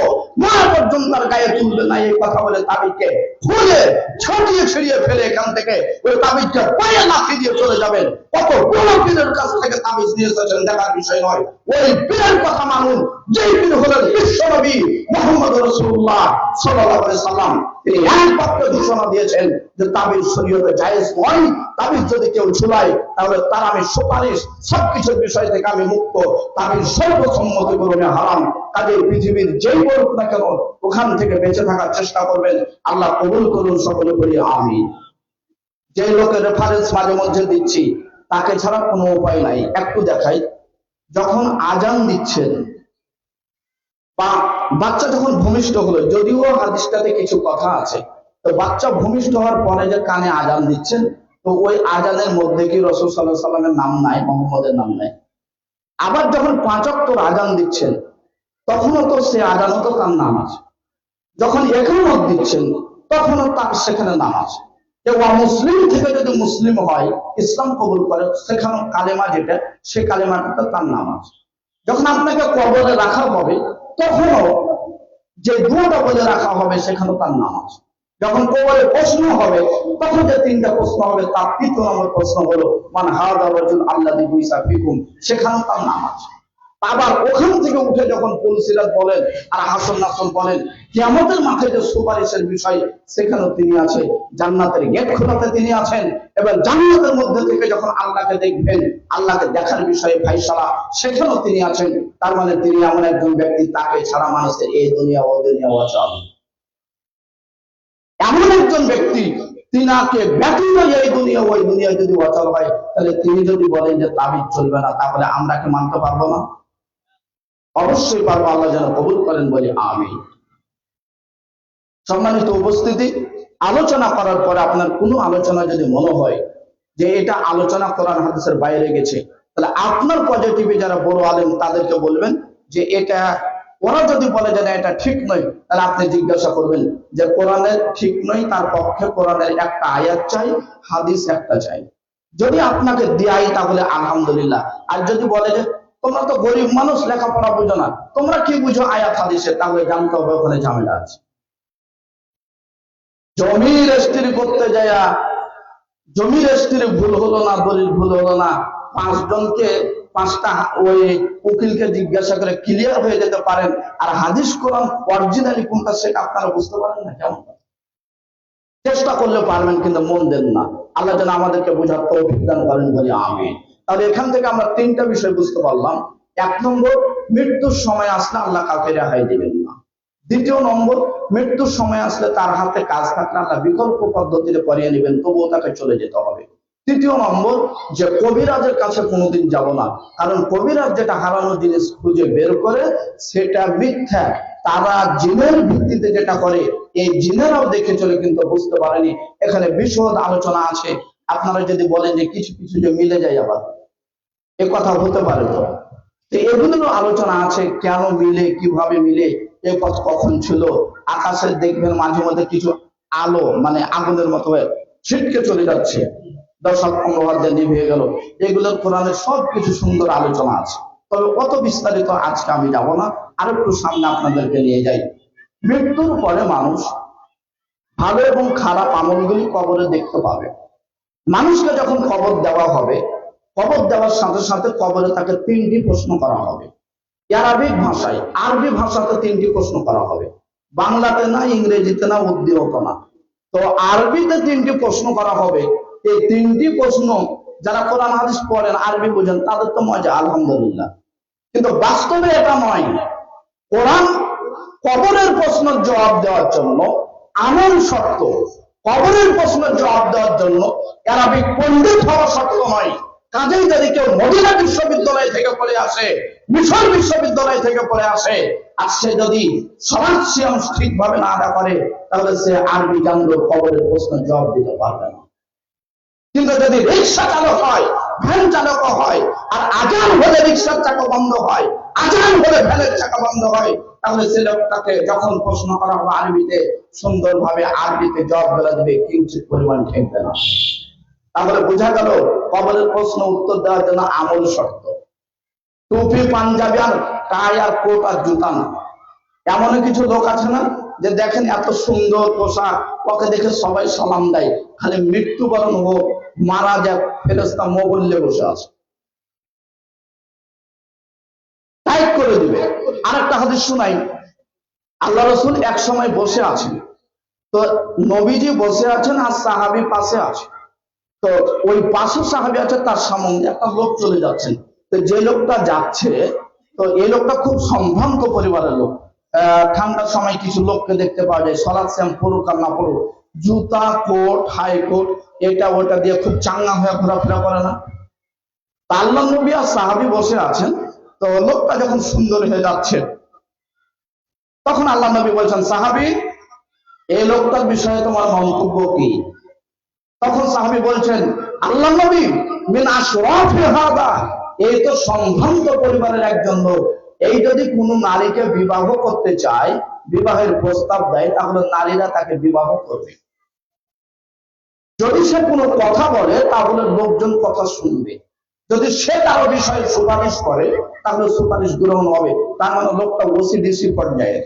না পর্যন্ত তার গায়ে তুলবে না, এই কথা বলে তাবিজকে খুলে ছড়িয়ে ছিড়িয়ে ফেলে এখান থেকে ওই তাবিজকে পায়ে লাথি দিয়ে চলে যাবেন। কত বড় পীরের কাছ থেকে তাবিজ নিয়ে এসেছেন দেখার বিষয় নয়, ওই পীরের কথা মানুন, যেই পীর হলেন বিশ্বনবী মুহাম্মদ রাসূলুল্লাহ সাল্লাল্লাহু আলাইহি সাল্লাম। তিনি একমাত্র ঘোষণা দিয়েছেন যে তাবিজ শরীয়তে জায়েজ নয়, তাবিজ যদি কেউ ঝুলায় তাহলে তার আমি সুপারিশ, সবকিছুর বিষয় থেকে আমি মুক্ত, তাবিজ সর্বসম্মতিক্রমে হারাম। কাজে পৃথিবীর যেই বলুক না কেন ওখান থেকে বেঁচে থাকার চেষ্টা করবেন। আল্লাহ কবুল করুন, সকলে বলি আমিন। যে লোকের রেফারেন্স মাঝে মধ্যে দিচ্ছি তাকে ছাড়া কোনো উপায় নাই। একটু দেখাই, যখন আজান দিচ্ছেন বা বাচ্চা যখন ভূমিষ্ঠ হলো, যদিও হাদিসটাতে কিছু কথা আছে, তো বাচ্চা ভূমিষ্ঠ হওয়ার পরে যে কানে আজান দিচ্ছেন, তো ওই আজানের মধ্যে কি রাসূল সাল্লাল্লাহু আলাইহি সাল্লামের নাম নাই, মুহাম্মদের নাম নাই। আবার যখন 5 ওয়াক্ত আজান দিচ্ছেন, তখনও তো সে আজানও তো তার নাম আছে। যখন একামত দিচ্ছেন, তখনও তার সেখানে নাম আছে। যে মুসলিম থেকে যদি মুসলিম হয়, ইসলাম কবুল করে, সেখানে কালেমা যেটা, সে কালেমাটা তার নাম আছে। যখন আপনাকে কবরে রাখা হবে, তখনও যে দুটা বলে রাখা হবে, সেখানে তার নাম আছে। যখন কবরে প্রশ্ন হবে, তখন যে 3টা প্রশ্ন হবে, তার 3 নম্বর প্রশ্ন হলো মান হাদা রাজুল আল্লাযী বুইসা ফিকুম, সেখানেও তার নাম আছে। আবার ওখান থেকে উঠে যখন ফুলসিরাত বলেন আর হাসর নাসর বলেন, কিয়ামতের মাঠে যে সুপারিশের বিষয়, সেখানেও তিনি আছেন। জান্নাতের গেট খোলাতে তিনি আছেন, এবং জান্নাতের মধ্যে থেকে যখন আল্লাহকে দেখবেন, আল্লাহকে দেখার বিষয়ে ফাইসালা, সেখানেও তিনি আছেন। তার মানে তিনি এমন একজন ব্যক্তি, তাকে ছাড়া মানুষের এই দুনিয়া ও দুনিয়া অচল। এমন একজন ব্যক্তি, তিনাকে ব্যতীত এই দুনিয়া ওই দুনিয়া যদি অচল হয়, তাহলে তিনি যদি বলেন যে তাবিজ চলবে না, তাহলে আমরা কি মানতে পারবো না? অবশ্যই পারবো। আল্লাহ যেন কবুল করেন, বলি আমিন। সম্মানিত উপস্থিতি, আলোচনা করার পরে আপনার কোনো আলোচনা যদি মনে হয় যে এটা আলোচনা কোরআন হাদিসের বাইরে গেছে, তাহলে আপনার পজিটিভে যারা বড় আলেম, তাদেরকে বলবেন যে এটা, ওরা যদি বলে যে না এটা ঠিক নয়, তাহলে আপনি জিজ্ঞাসা করবেন যে কোরআনের ঠিক নয়, তার পক্ষে কোরআনের একটা আয়াত চাই, হাদিস একটা চাই। যদি আপনাকে দেয় তাহলে আলহামদুলিল্লাহ। আর যদি বলে যে তোমরা তো গরিব মানুষ, লেখাপড়া বুঝো না, তোমরা কি বুঝো আয়াত হাদিসে, তাহলে জানতে হবে ওখানে ঝামেলা আছে। জমি রেজিস্ট্রি করতে যায়া জমি রেজিস্ট্রি ভুল হলো না, দলিল ভুল হলো না, 5 জনকে 5টা ওই উকিলকে জিজ্ঞাসা করে ক্লিয়ার হয়ে যেতে পারেন। আর হাদিস কোরআন অরিজিনালি কোনটা সেটা আপনারা বুঝতে পারেন না, কেমন? চেষ্টা করলে পারবেন, কিন্তু মন দেন না। আল্লাহ যেন আমাদেরকে বোঝার তৌফিক দান করেন, বলি আমিন। তাহলে এখান থেকে আমরা 3টা বিষয় বুঝতে পারলাম। 1 নম্বর, মৃত্যুর সময় আসলে আল্লাহ কাউকে রেহাই দিবেন না। 2 নম্বর, মৃত্যুর সময় আসলে তার হাতে কাজ থাকলে আল্লাহ বিকল্প পদ্ধতিতে করিয়ে নেবেন, তবুও তাকে চলে যেতে হবে। 3 নম্বর, যে কবিরাজের কাছে কোনোদিন যাব না, কারণ কবিরাজ যেটা হারানো জিনিস খুঁজে বের করে, সেটা মিথ্যা। তারা জিনের ভিত্তিতে যেটা করে, এই জিনেরাও দেখে চলে, কিন্তু বুঝতে পারেনি। এখানে বিশদ আলোচনা আছে। আপনারা যদি বলেন যে কিছু কিছু যে মিলে যায়, আবার এ কথা হতে পারে, তো এগুলোরও আলোচনা আছে, কেন মিলে, কিভাবে মিলে, এ পথ কখন ছিল। আকাশে দেখবেন মাঝে মধ্যে কিছু আলো, মানে আগুনের মতো হয়ে ছিটকে চলে যাচ্ছে, 10-15 দিয়ে নিভে গেল। এগুলোর কোরআনের সবকিছু সুন্দর আলোচনা আছে। তবে অত বিস্তারিত আজকে আমি যাব না, আর একটু সামনে আপনাদেরকে নিয়ে যাই। মৃত্যুর পরে মানুষ ভালো এবং খারাপ আমলগুলি কবরে দেখতে পাবে। মানুষকে যখন কবর দেওয়া হবে, কবর দেওয়ার সাথে সাথে কবরে তাকে 3টি প্রশ্ন করা হবে। আরবিক ভাষায়, আরবি ভাষাতে 3টি প্রশ্ন করা হবে, বাংলাতে না, ইংরেজিতে না, উর্দুতে না। তো আরবিতে 3টি প্রশ্ন করা হবে। এই 3টি প্রশ্ন যারা কোরআন হাদিস পড়েন, আরবি বুঝেন, তাদের তো মজা, আলহামদুলিল্লাহ। কিন্তু বাস্তবে এটা নয়। কোরআন কবরের প্রশ্নের জবাব দেওয়ার জন্য আমল শর্ত, কবরের প্রশ্নের জবাব দেওয়ার জন্য আরবিক পণ্ডিত হওয়া শর্ত নয়। কাজেই যদি কেউ মদিনা বিশ্ববিদ্যালয় থেকে পড়ে আসে, মিশর বিশ্ববিদ্যালয় থেকে পড়ে আসে, আর সে যদি সমাজ সিয়াম ঠিকভাবে না আদা করে, তাহলে সে আরবি জানলেও কবরের প্রশ্নের জবাব দিতে পারবে না। কিন্তু যদি রিক্সা চালক হয়, ভ্যান চালক হয়, আর আজান হলে রিক্সার চাকা বন্ধ হয়, আজান হলে ভ্যানের চাকা বন্ধ হয়, তাহলে সে লোকটাকে যখন প্রশ্ন করা হবে আরবিতে, সুন্দরভাবে আরবিতে জবাব দেওয়া দেবে, কিঞ্চিত পরিমাণ ঠেকবে না। তাহলে বোঝা গেল কবরের প্রশ্ন উত্তর দেওয়ার জন্য আমল শর্ত। টুপি, পাঞ্জাবি আর টাই আর কোট আর জুতা না। এমন কিছু লোক আছে না, যে দেখেন এত সুন্দর পোশাক, ওকে দেখে সবাই সালাম দেয়, খালি মৃত্যুবরণ হোক, মারা যাক, ফেরেশতা মোবল্লে বসে আছে, টাইট করে দিবে। আরেকটা হাদিস শুনাই। আল্লাহ রাসূল এক সময় বসে আছেন, তো নবীজি বসে আছেন আর সাহাবী পাশে আছে। তো ওই পাশে সাহাবী আছে, তার সামনে একটা লোক চলে যাচ্ছেন। তো যে লোকটা যাচ্ছে, তো এই লোকটা খুব সম্ভ্রান্ত পরিবারের লোক। ঠান্ডার সময় কিছু লোককে দেখতে পাওয়া যায়, সালাত সিয়াম পড়ুক আর না পড়ুক, জুতা, কোট, হাই কোট, এটা ওটা দিয়ে খুব চাঙ্গা হয়ে ঘোরাফেরা করে না। আল্লাহ নবী আর সাহাবী বসে আছেন, তো লোকটা যখন সুন্দর হয়ে যাচ্ছে তখন আল্লাহ নবী বলছেন, সাহাবী এই লোকটার বিষয়ে তোমার মন্তব্য কি? তখন সাহাবী বলছেন, আল্লাহ নবী মিন আশরাফি হাদা, এই তো সম্ভ্রান্ত পরিবারের একজন লোক, এই যদি কোনো নারীকে বিবাহ করতে চায়, বিবাহের প্রস্তাব দেয়, তাহলে নারীরা তাকে বিবাহ করবে। যদি সে কোনো কথা বলে তাহলে লোকজন কথা শুনবে, যদি সে কারো বিষয়ে সুপারিশ করে তাহলে সুপারিশ গ্রহণ হবে। তার মানে লোকটা ওসিডিসি পর্যায়ে।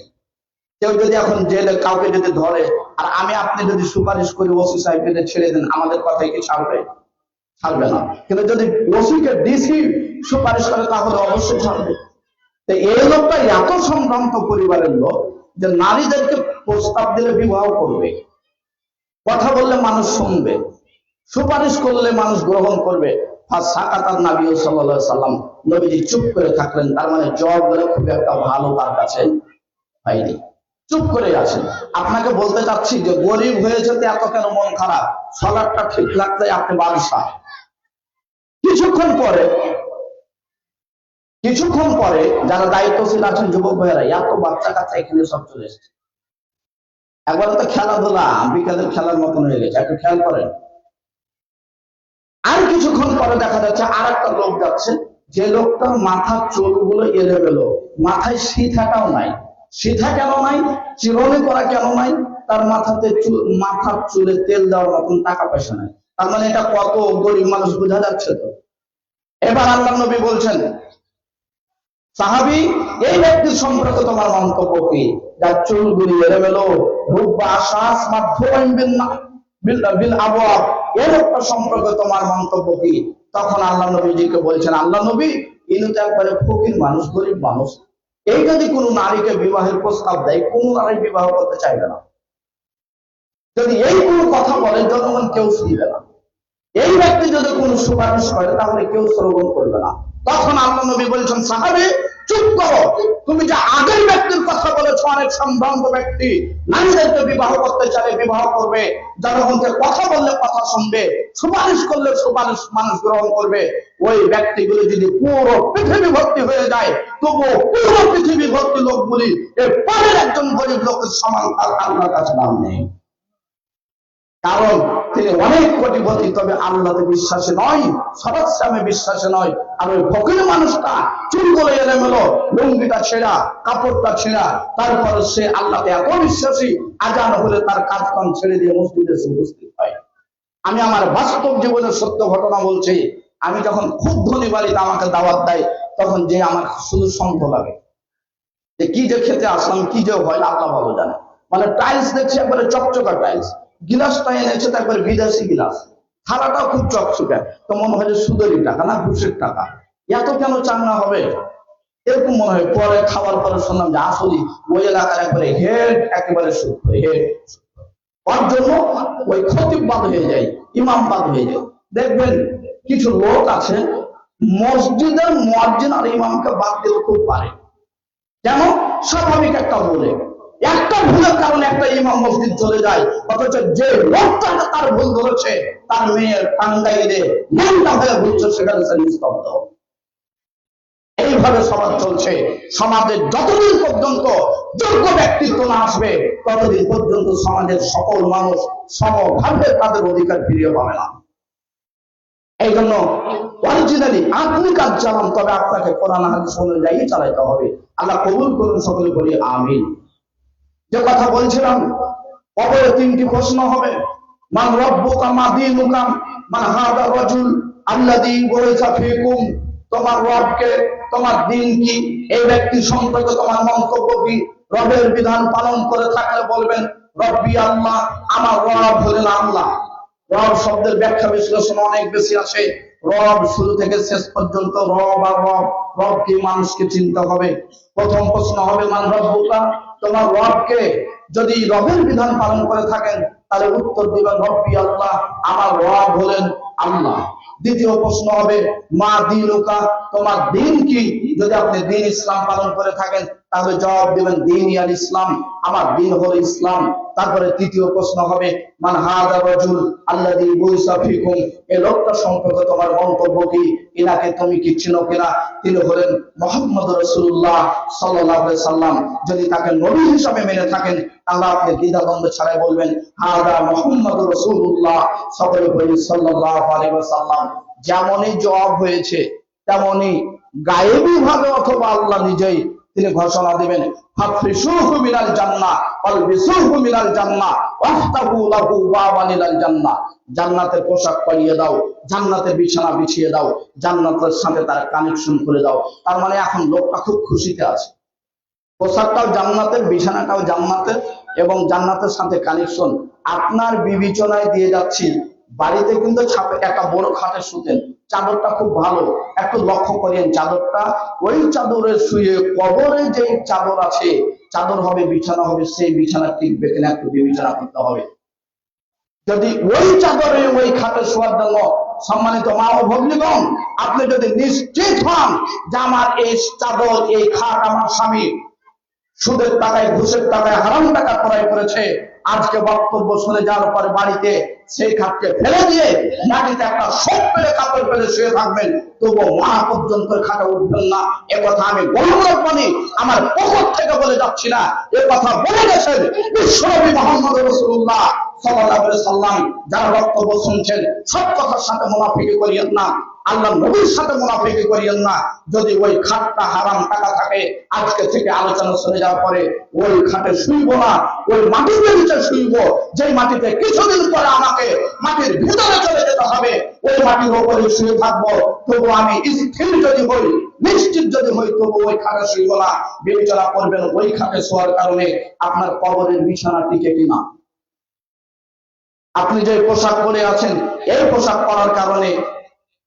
কেউ যদি এখন জেলে কাউকে যদি ধরে, আর আমি আপনি যদি সুপারিশ করি ওসি সাহেবকে ছেড়ে দেন, আমাদের কথাই কি ছাড়বে? ছাড়বে না। কিন্তু যদি ওসিকে ডিসি সুপারিশ করে তাহলে অবশ্যই ছাড়বে। তো এই লোকটা এত সম্ভ্রান্ত পরিবারের লোক যে নারীদেরকে প্রস্তাব দিলে বিবাহ করবে, কথা বললে মানুষ শুনবে, সুপারিশ করলে মানুষ গ্রহণ করবে। সাকাতান নবী সাল্লাল্লাহু আলাইহি সাল্লাম, নবীজি চুপ করে থাকলেন। তার মানে জবাবগুলো খুব একটা ভালো তার কাছে হয়নি, চুপ করে আছেন। আপনাকে বলতে চাচ্ছি যে গরিব হয়েছে তো এত কেন মন খারাপ? সলাটটা ঠিক লাগলে আপনি বাদশা। কিছুক্ষণ পরে যারা দায়িত্বশীল আছেন যুবক ভাইয়েরা, এত বাচ্চা কাচ্চা এখানে সব চলে এসছে। একবার তো খেলাধুলা বিকালের খেলার মতন হয়ে গেছে, একটু খেয়াল করেন। আর কিছুক্ষণ পরে দেখা যাচ্ছে আর একটা লোক যাচ্ছে, যে লোকটার মাথার চুলগুলো এলোমেলো, মাথায় সিথাটাও নাই। সিথা কেন নাই? চিরুনি করা কেন নাই? তার মাথার চুলে তেল দেওয়ার মতন টাকা পয়সা নাই। তার মানে এটা কত গরিব মানুষ, বোঝা যাচ্ছে তো। এবার আল্লাহ নবী বলছেন, সাহাবী এই ব্যক্তির সম্পর্কে তোমার মন্তব্য কি? যার চুলগুলি এলোমেলো, রূপ বা আশ্বাস মাধ্যম বিল আবওয়াব, এই লোকটার সম্পর্কে তোমার মন্তব্য কি? তখন আল্লাহ নবীজিকে বলছেন, আল্লাহ নবী ইনি তো একবারে ফকির মানুষ, গরিব মানুষ। এই যদি কোনো নারীকে বিবাহের প্রস্তাব দেয়, কোনো নারী বিবাহ করতে চাইবে না। যদি এই কোনো কথা বলে জনগণ কেউ শুনবে না। এই ব্যক্তি যদি কোনো সুপারিশ করে তাহলে কেউ শ্রবণ করবে না। তখন আল্লাহ নবী বলছেন, সাহাবী চুপ করো, তুমি যে আগের ব্যক্তির কথা বলেছ, অনেক সম্ভ্রান্ত ব্যক্তি নারীদেরকে বিবাহ করতে চাইলে বিবাহ করবে, জনগণকে কথা বললে কথা শুনবে, সুপারিশ করলে সুপারিশ মানুষ গ্রহণ করবে। ওই ব্যক্তিগুলি যদি পুরো পৃথিবী ভর্তি হয়ে যায়, তবুও পুরো পৃথিবী ভর্তি লোকগুলি এর পরের একজন গরিব লোকের সমান আল্লাহর কাছে নাম নেই। কারণ তিনি অনেক কোটিপতি, তবে আল্লাহতে বিশ্বাসী নয়, সদাশ্রমে বিশ্বাসী নয়। আর ওই ফকির মানুষটা চুলগুলো এলোমেলো, লুঙ্গিটা ছেঁড়া, কাপড়টা ছেঁড়া, তারপরে সে আল্লাহতে এত বিশ্বাসী, আজান হলে তার কাজকাম ছেড়ে দিয়ে মসজিদে এসে উপস্থিত হয়। আমি আমার বাস্তব জীবনের সত্য ঘটনা বলছি। আমি যখন খুব ধনী বাড়িতে আমাকে দাওয়াত দেয়, তখন যে আমার শুধু সন্দেহ লাগে যে কি যে খেতে আসলাম, কি যে হয় আল্লাহ ভালো জানে। মানে টাইলস দেখছি একবারে চকচকা টাইলস, গিলাসটা এনেছে তো একবার বিদেশি গিলাস, থালাটাও খুব চকচকে, তো মনে হয় যে সুদেরই টাকা না ঘুষের টাকা, এত কেন চাঙ্গা হবে এরকম মনে হয়। পরে খাওয়ার পরে শুনলাম যে আসলে ওই এলাকার একবারে হেড একেবারে শুদ্ধ হেড, ওর জন্য ওই খতিব বাদ হয়ে যায়, ইমাম বাদ হয়ে যায়। দেখবেন কিছু লোক আছে মসজিদের মুয়াজ্জিন আর ইমামকে বাদ দিতে খুব পারে। কেন? স্বাভাবিক একটা ভুলে, একটা ভুলের কারণে একটা ইমাম মসজিদ চলে যায়, অথচ যে লোকটা তার ভুল ধরেছে, তার মেয়ের টাঙ্গাইলে ন্যাংটা হয়ে ঘুরছে, সেখানে সে নিস্তব্ধ। এইভাবে সমাজ চলছে। সমাজের যতদিন পর্যন্ত যোগ্য ব্যক্তিত্ব না আসবে, ততদিন পর্যন্ত সমাজের সকল মানুষ সমভাবে তাদের অধিকার ফিরিয়ে পাবে না। এই জন্য অরিজিনালি আপনি কাজ চালান, তবে আপনাকে কোরআন হাদিস অনুযায়ী চালাইতে হবে। আল্লাহ কবুল করুন, সকলে বলি আমিন। যে কথা বলছিলাম, কবরে তিনটি প্রশ্ন হবে, মান রব্বুকা মা দীনুকা মান হাদা রাজুল আল্লাযী বুইসা ফীকুম, তোমার রবকে, তোমার দ্বীন কি, এই ব্যক্তি সম্পর্কে তোমার মন্তব্য কি? রবের বিধান পালন করে থাকলে বলবেন রব্বি আল্লাহ, আমার রব হলেন আল্লাহ। রব শব্দের ব্যাখ্যা বিশ্লেষণ অনেক বেশি আছে। রব শুরু থেকে শেষ পর্যন্ত রব আর রব, রবকে মানুষকে চিনতে হবে। প্রথম প্রশ্ন হবে মান রব্বুকা, তোমার রবকে। যদি রবের বিধান পালন করে থাকেন তাহলে উত্তর দিবেন রব্বি আল্লাহ, আমার রব হলেন আল্লাহ। দ্বিতীয় প্রশ্ন হবে মা দীনুকা, তোমার দ্বীন কি? যদি আপনি দ্বীন ইসলাম পালন করে থাকেন তাহলে জবাব দিবেন দ্বীন ইয়াল ইসলাম, আমার দ্বীন হলো ইসলাম। তারপরে তৃতীয় প্রশ্ন হবে মান হাযা রাজুল আল্লাযী বুইসা ফিকুম, এই লোকটা সম্পর্কে তোমার মন্তব্য কি, ইনাকে তুমি কি চিনো কিনা? তিনি হলেন মুহাম্মদ রাসূলুল্লাহ সাল্লাল্লাহু আলাইহি সাল্লাম। যদি তাকে নবী হিসাবে মেনে থাকেন তাহলে আপনি দ্বিধাদ্বন্দ্ব ছাড়াই বলবেন হাযা মুহাম্মদ রাসূলুল্লাহ সাল্লাল্লাহু আলাইহি ওয়াসাল্লাম। যেমনই জবাব হয়েছে তেমনি গায়েবী ভাবে অথবা আল্লাহ নিজেই তিনি ঘোষণা দিবেন ফাফরিশুহু মিনাল জান্নাহ ওয়ালবিসুহু মিনাল জান্নাহ ওয়াফতাহু লাহু বাবান ইলাল জান্নাহ, জান্নাতের পোশাক পরিয়ে দাও, জান্নাতের বিছানা বিছিয়ে দাও, জান্নাতের সাথে তার কানেকশন করে দাও। তার মানে এখন লোকটা খুব খুশিতে আছে, পোশাকটাও জান্নাতের, বিছানাটাও জান্নাতের এবং জান্নাতের সাথে কানেকশন। আপনার বিবেচনায় দিয়ে যাচ্ছি, বাড়িতে কিন্তু একটা বড় খাটে শুতেন, চাদরটা খুব ভালো, একটু লক্ষ্য করেন চাদরটা, ওই চাদরে শুয়ে কবরে যে চাদর আছে, চাদর হবে বিছানা হবে, সেই বিছানা টিকবে কিনা একটু বিবেচনা করতে হবে। যদি ওই চাদরে ওই খাটে শোয়ার জন্য, সম্মানিত মা ও ভগ্নীগণ, আপনি যদি নিশ্চিত হন যে আমার এই চাদর এই খাট আমার স্বামী সুদের টাকায় ঘুষের টাকায় হারাম টাকা ক্রয় করেছে, আজকে বক্তব্য শুনে যাওয়ার পরে বাড়িতে সেই খাটকে ফেলে দিয়ে মাটিতে একটা শোক পেলে কাপড় পেলে শুয়ে থাকবেন, তবুও মা পর্যন্ত খাটে উঠবেন না। একথা আমি গৌরব মানি, আমার পক্ষ থেকে বলে যাচ্ছি না, একথা বলে গেছেন বিশ্বনবী মুহাম্মদ রাসূলুল্লাহ সাল্লাল্লাহু আলাইহি সাল্লাম। যারা বক্তব্য শুনছেন সব কথার সাথে মুনাফিকি করিয়েন না, আল্লাহ নবীর সাথে মুনাফিকি করিয়েন না। যদি ওই খাটটা হারাম টাকা থাকে, আজকে থেকে আলোচনা শুনে যাওয়ার পরে ওই খাটে শুইব না, ওই মাটিতে নিচে শুইব, যেই মাটিতে কিছুদিন পরে আমাকে মাটির ভিতরে চলে যেতে হবে, ওই মাটির উপরে শুয়ে থাকবো। তবু আমি স্থির যদি হই, নিশ্চিত যদি হই, তবু ওই খাটে শুইব না। বিবেচনা করবেন ওই খাটে শোয়ার কারণে আপনার কবরের বিছানা টিকে কিনা। আপনি যে পোশাক পরে আছেন, এই পোশাক পরার কারণে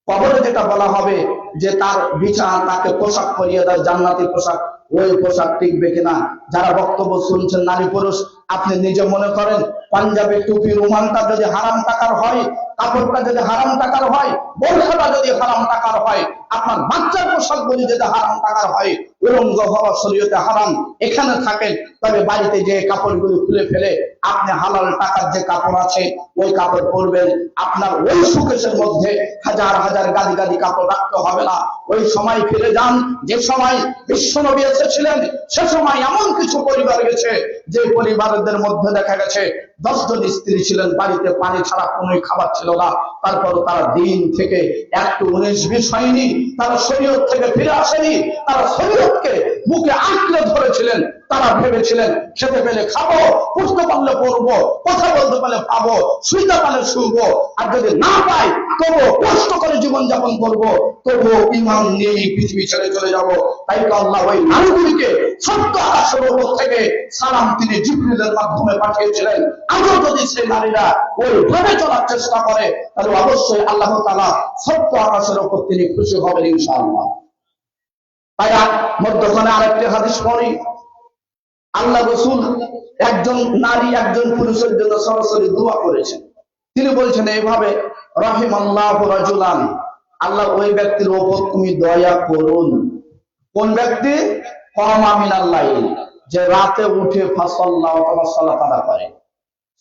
কবরে যেটা বলা হবে যে তার বিছানা, তাকে পোশাক পরিয়ে দেয় জান্নাতি পোশাক, ওই পোশাক টিকবে কিনা। যারা বক্তব্য শুনছেন নারী পুরুষ, আপনি নিজে মনে করেন পাঞ্জাবি টুপি রুমালটা যদি হারাম টাকার হয়, কাপড়টা যদি হারাম টাকার হয়, বোরখাটা যদি হারাম টাকার হয়, আপনার বাচ্চার পোশাকগুলি যদি হারাম টাকার হয়, উলঙ্গ হওয়া শরীয়তে হারাম, এখানে থাকেন, তবে বাড়িতে যে কাপড়গুলি খুলে ফেলে আপনি হালাল টাকার যে কাপড় আছে ওই কাপড় পরবেন। আপনার ওই সুকেশের মধ্যে হাজার হাজার গাদি গাদি কাপড় রাখতে হবে না। ওই সময় ফিরে যান যে সময় বিশ্বনবী এসেছিলেন, সে সময় এমন কিছু পরিবার গেছে যে পরিবারদের মধ্যে দেখা গেছে 10 জন স্ত্রী ছিলেন, বাড়িতে পানি ছাড়া কোনো খাবার ছিল না। তারপর তারা দিন থেকে একটু 19-20 হয়নি, তারা শরীয়ত থেকে ফিরে আসেনি, তারা শরীয়তকে বুকে আঁকড়ে ধরেছিলেন। তারা ভেবেছিলেন খেতে পেলে খাবো, পড়তে পারলে পড়বো, কথা বলতে পারলে পাবো, শুইতে পারলে শুইবো, আর যদি না পাই তবু কষ্ট করে জীবন যাপন করবো, তবু ঈমান নিয়ে পৃথিবী ছেড়ে চলে যাবো। তাই তো আল্লাহ ওই নারীগুলিকে সত্য আকাশের উপর থেকে সালাম তিনি জিবরিলের মাধ্যমে পাঠিয়েছিলেন। আজও যদি সেই নারীরা ওইভাবে চলার চেষ্টা করে, তাহলে অবশ্যই আল্লাহ তাআলা সত্য আকাশের উপর তিনি খুশি হবেন ইনশাআল্লাহ। তাই মধ্যখানে আরেকটি হাদিস পড়ি, আল্লাহ রাসূল একজন নারী একজন পুরুষের জন্য সরাসরি দোয়া করেছেন। তিনি বলছেন এইভাবে, রাহিমাল্লাহু রাজুলান, আল্লাহ ওই ব্যক্তির উপর তুমি দয়া করুন। কোন ব্যক্তি? কামা মিনাল লাইল, যে রাতে উঠে ফাসাল্লাহ অথবা সালাত আদা করে,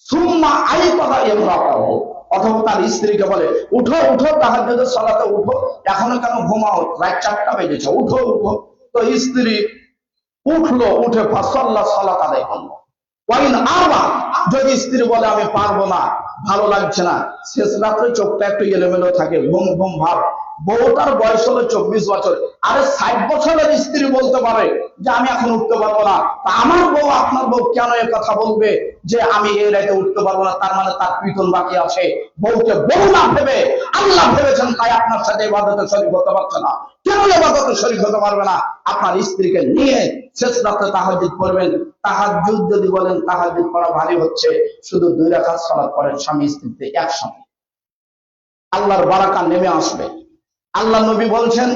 সুম্মা আইকাদা ইমরাতাহু, অথবা তার স্ত্রীকে বলে উঠো উঠো তাহাজ্জুদের সালাতে উঠো, এখনো কেন ঘুমাও, রাত 4টা বেজেছে, উঠো উঠো। তো স্ত্রী উঠলো, উঠে ফাসাল্লাহ সালাত আদায় করলো। ওয়াইন আবা, যদি স্ত্রী বলে আমি পারবো না, ভালো লাগছে না, শেষ রাত্রে চোখটা একটু এলোমেলো থাকে, ঘুম ঘুম ভাব, বউটার বয়স হলো 24 বছর, আরে 60 বছরের স্ত্রী বলতে পারে যে আমি এখন উঠতে পারবো না, তা আমার বউ আপনার বউ কেন এ কথা বলবে যে আমি এই রাতে উঠতে পারবো না? তার মানে তার পিতন বাকি আছে। বউকে বউ না ভেবে আল্লাহ ভেবেছেন, তাই আপনার সাথে ইবাদতে শরীক হতে পারছে না। কেন ইবাদতে শরীক হতে পারবে না? আপনার স্ত্রীকে নিয়ে শেষ রাতে তাহাজ্জুদ পড়বেন। তাহাজ্জুদ যদি বলেন তাহাজ্জুদ পড়া ভারী হচ্ছে, শুধু 2 রাকাত সালাত পড়েন স্বামী স্ত্রীতে একসঙ্গে, আল্লাহর বারাকা নেমে আসবে। আল্লাহ নবী বলছেন,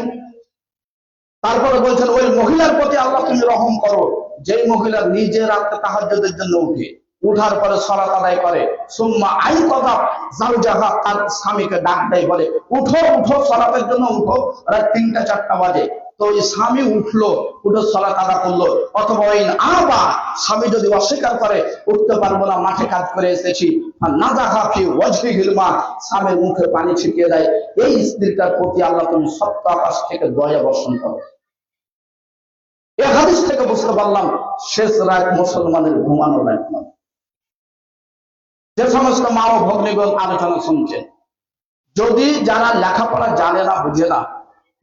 তারপরে বলছেন ওই মহিলার প্রতি আল্লাহ তুমি রহম করো, যেই মহিলা নিজে রাতে তাহাজ্জুদের জন্য উঠে, উঠার পরে সালাত আদায় করে, সুম্মা আইকাদা যাওজাহা, তার স্বামীকে ডাক দেয়, বলে উঠো উঠো সালাতের জন্য উঠো, রাত 3টা 4টা বাজে, তো ওই স্বামী উঠলো, উঠে সালাত আদা করলো, অথবা ওই আবার স্বামী যদি অস্বীকার করে উঠতে পারবো না, মাঠে কাজ করে এসেছি, আর নাজাহা ফি ওয়াজহিল মা, স্বামীর মুখে পানি ছিটিয়ে দেয়, এই স্ত্রীটার প্রতি আল্লাহ তুমি সপ্ত আকাশ থেকে দয়া বর্ষণ করো। এই হাদিস থেকে বুঝতে পারলাম শেষ রাত মুসলমানের ঘুমানোর রাত নয়। যে সমস্ত মা ও ভগ্নীগণ আলোচনা শুনছেন, যদি যারা লেখাপড়া জানে না, বুঝে না,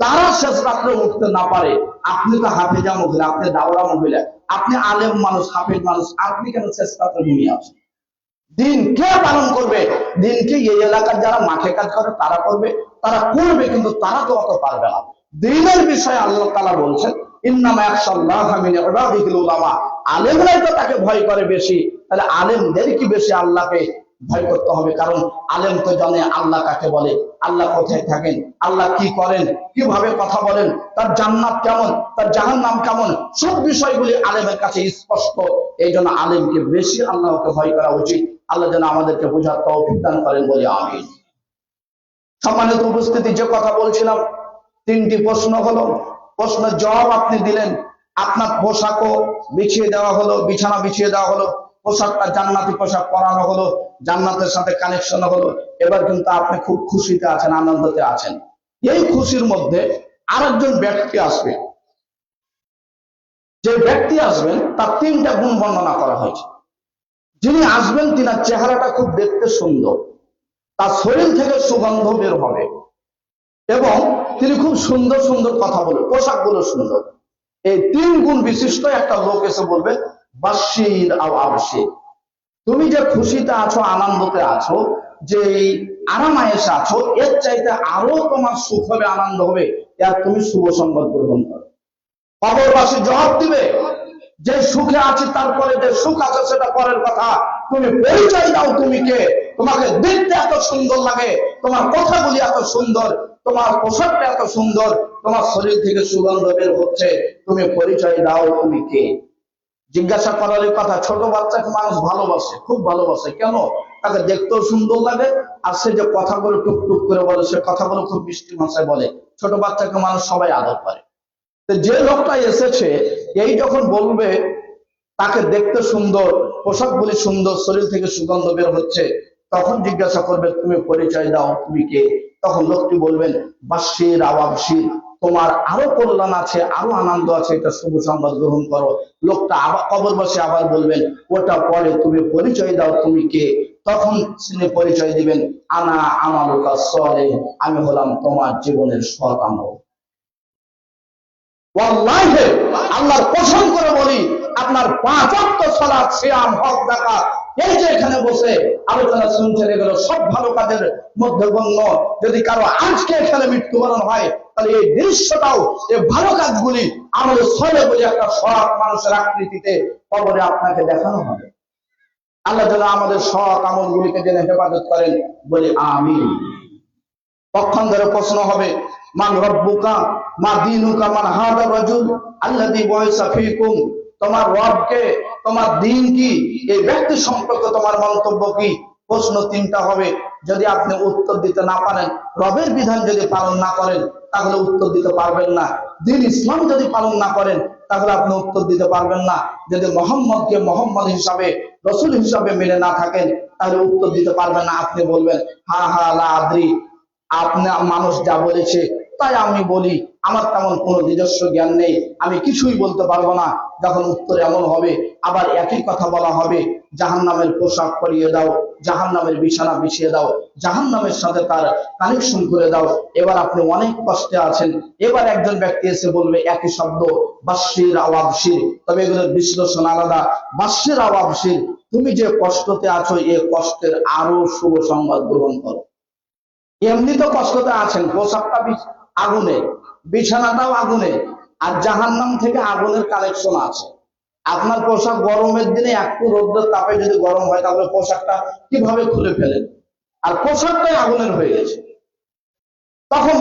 তারা শেষ রাত্রে উঠতে না পারে, আপনি তো হাফেজা মহিলা, আপনি দাওরা মহিলা, আপনি আলেম মানুষ, হাফেজ মানুষ, আপনি কেন শেষ রাত্রে ঘুমিয়ে আছেন? দিন কে পালন করবে? দিনকে এই এলাকার যারা মাঠে কাজ করে তারা করবে, তারা করবে, কিন্তু তারা তো অত পারবে না। দিনের বিষয়ে আল্লাহ তাআলা বলছেন ইন্নামা ইয়াখশাল্লাহা মিন ইবাদিহিল উলামা, আলেমরাই তো তাকে ভয় করে বেশি, তাহলে আলেমদের কি বেশি আল্লাহকে ভয় করতে হবে? কারণ আলেম তো জানে আল্লাহ কাকে বলে, আল্লাহ কোথায় থাকেন, আল্লাহ কি করেন, কিভাবে কথা বলেন, তার জান্নাত কেমন, তার জাহান্নাম কেমন, সব বিষয়গুলি আলেমের কাছে স্পষ্ট। এই জন্য আলেমকে বেশি আল্লাহকে ভয় করা উচিত। আল্লাহ যেন আমাদেরকে বোঝার তৌফিক দান করেন, বলি আমিন। সম্মানিত উপস্থিতি, যে কথা বলছিলাম, 3টি প্রশ্ন হলো, প্রশ্নের জবাব আপনি দিলেন, আপনার পোশাকও বিছিয়ে দেওয়া হলো, বিছানা বিছিয়ে দেওয়া হলো, পোশাকটা জান্নাতি পোশাক পরানো হলো, জান্নাতের সাথে কানেকশন হলো। এবার কিন্তু আপনি খুব খুশিতে আছেন, আনন্দতে আছেন। এই খুশির মধ্যে আরেকজন ব্যক্তি আসবে, যে ব্যক্তি আসবেন তার 3টা গুণ বর্ণনা করা হয়েছে। যিনি আসবেন তিনার চেহারাটা খুব দেখতে সুন্দর, তার শরীর থেকে সুগন্ধ বের হবে, এবং তিনি খুব সুন্দর সুন্দর কথা বলবেন, পোশাকগুলো সুন্দর। এই 3 গুণ বিশিষ্ট একটা লোক এসে বলবে বাশির আও আবশির, তুমি যে খুশিতে আছো, আনন্দতে আছো, যে আরামায়েশে আছো, এর চাইতে আরো তোমার সুখ হবে, আনন্দ হবে, এর তুমি শুভ সংবাদ গ্রহণ করো। কবরবাসী জবাব দিবে যে সুখে আছি, তারপরে যে সুখ আছে সেটা পরের কথা, তুমি পরিচয় দাও তুমি কে, তোমাকে দেখতে এত সুন্দর লাগে, তোমার কথাগুলি এত সুন্দর, তোমার পোশাকটা এত সুন্দর, তোমার শরীর থেকে সুগন্ধ বের হচ্ছে, তুমি পরিচয় দাও তুমি কে। জিজ্ঞাসা করার কথা, ছোট বাচ্চাকে মানুষ ভালোবাসে, খুব ভালোবাসে, কেন? তাকে দেখতেও সুন্দর লাগে, আর সে যে কথাগুলো টুকটুক করে বলে, সে কথাগুলো খুব মিষ্টি ভাষায় বলে, ছোট বাচ্চাকে মানুষ সবাই আদর করে। যে লোকটা এসেছে, এই যখন বলবে তাকে দেখতে সুন্দর, পোশাকগুলি সুন্দর, শরীর থেকে সুগন্ধ বের হচ্ছে, তখন জিজ্ঞাসা করবে তুমি পরিচয় দাও তুমি কে। তখন লোকটি বলবেন বাশির আও আবশির, তোমার আরো কল্যাণ আছে, আরো আনন্দ আছে, এটা শুভ সংবাদ গ্রহণ করো। লোকটা আবার কবরবাসী আবার বলবেন ওটা পরে, তুমি পরিচয় দাও তুমি কে। তখন তিনি পরিচয় দিবেন আনা আমালুকা সলিহ, আমি হলাম তোমার জীবনের সৎ আমল। ওয়াল্লাহি আল্লাহর কসম করে বলি, আপনার 5 ওয়াক্ত সালাত, সিয়াম, হজ, যাকাত, এই যে এখানে বসে আলোচনা শুনছেন, এগুলো সব ভালো কাজের মধ্যে গণ্য। যদি কারো আজকে এখানে মৃত্যুবরণ হয়, তাহলে এই দৃশ্যটাও, এই ভালো কাজগুলি আমলে সলে বলে একটা সৎ মানুষের আকৃতিতে কবরে আপনাকে দেখানো হবে। আল্লাহ যেন আমাদের সৎ আমলগুলিকে যেন হেফাজত করেন, বলে আমিন। পক্ষান্তরে প্রশ্ন হবে মান রব্বুকা মা দীনুকা মান হাদা রাজুল আল্লাযী বুইসা ফীকুম, তোমার রবকে, তোমার দ্বীন কি, এই ব্যক্তি সম্পর্কে তোমার মন্তব্য কি। প্রশ্ন 3টা হবে। যদি আপনি উত্তর দিতে না পারেন, রবের বিধান যদি পালন না করেন, তাহলে উত্তর দিতে পারবেন না। দ্বীন ইসলাম যদি পালন না করেন, তাহলে আপনি উত্তর দিতে পারবেন না। যদি মোহাম্মদকে মোহাম্মদ হিসাবে, রাসূল হিসাবে মেনে না থাকেন, তাহলে উত্তর দিতে পারবেন না। আপনি বলবেন হা হা লা আদ্রি, আপনার মানুষ যা বলেছে তাই আমি বলি, আমার তেমন কোনো নিজস্ব জ্ঞান নেই, আমি কিছুই বলতে পারবো না। যখন উত্তর এমন হবে, আবার একই কথা বলা হবে জাহান্নামের পোশাক পরিয়ে দাও, জাহান্নামের বিছানা বিছিয়ে দাও, জাহান্নামের সাথে তার কানেকশন করে দাও। এবার আপনি অনেক কষ্টে আছেন, এবার একজন ব্যক্তি এসে বলবে একই শব্দ বাশির আও আবশির, তবে এগুলোর বিশ্লেষণ আলাদা। বাশির আও আবশির, তুমি যে কষ্টতে আছো, এই কষ্টের আরো শুভ সংবাদ গ্রহণ করো। এমনি তো কষ্টতে আছেন, পোশাকটা আগুনে, বিছানাটাও আগুনে, আর জাহান্নাম থেকে আগুনের কালেকশন আছে। আপনার পোশাক গরমের দিনে একটু রোদ্রের তাপে যদি গরম হয়, তাহলে পোশাকটা কিভাবে খুলে ফেলেন, আর পোশাকটাই আগুনের হয়ে গেছে। তখন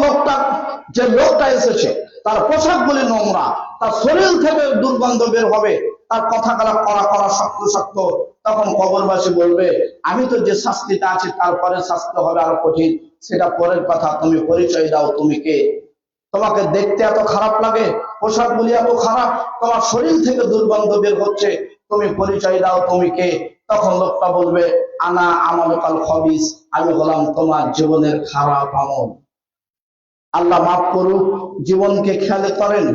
যে লোকটা এসেছে, তার পোশাকগুলি নোংরা, তার শরীর থেকে দুর্গন্ধ বের হবে, তার কথা কড়া কড়া শক্ত শক্ত। তখন কবরবাসী বলবে আমি তো যে শাস্তিটা আছি, তারপরে শাস্তি হবে আরো কঠিন, সেটা পরের কথা, তুমি পরিচয় দাও তুমি কে। তোমাকে দেখতে এত খারাপ লাগে, পোশাকগুলি এত খারাপ, তোমার শরীর থেকে দুর্গন্ধ বের হচ্ছে, তুমি পরিচয় দাও তুমি কে? তখন লোকটা বলবে আনা আমালুকাল খবিস, আমি হলাম তোমার জীবনের খারাপ আমল। আল্লাহ মাফ করুক, জীবনকে খেয়াল করেন,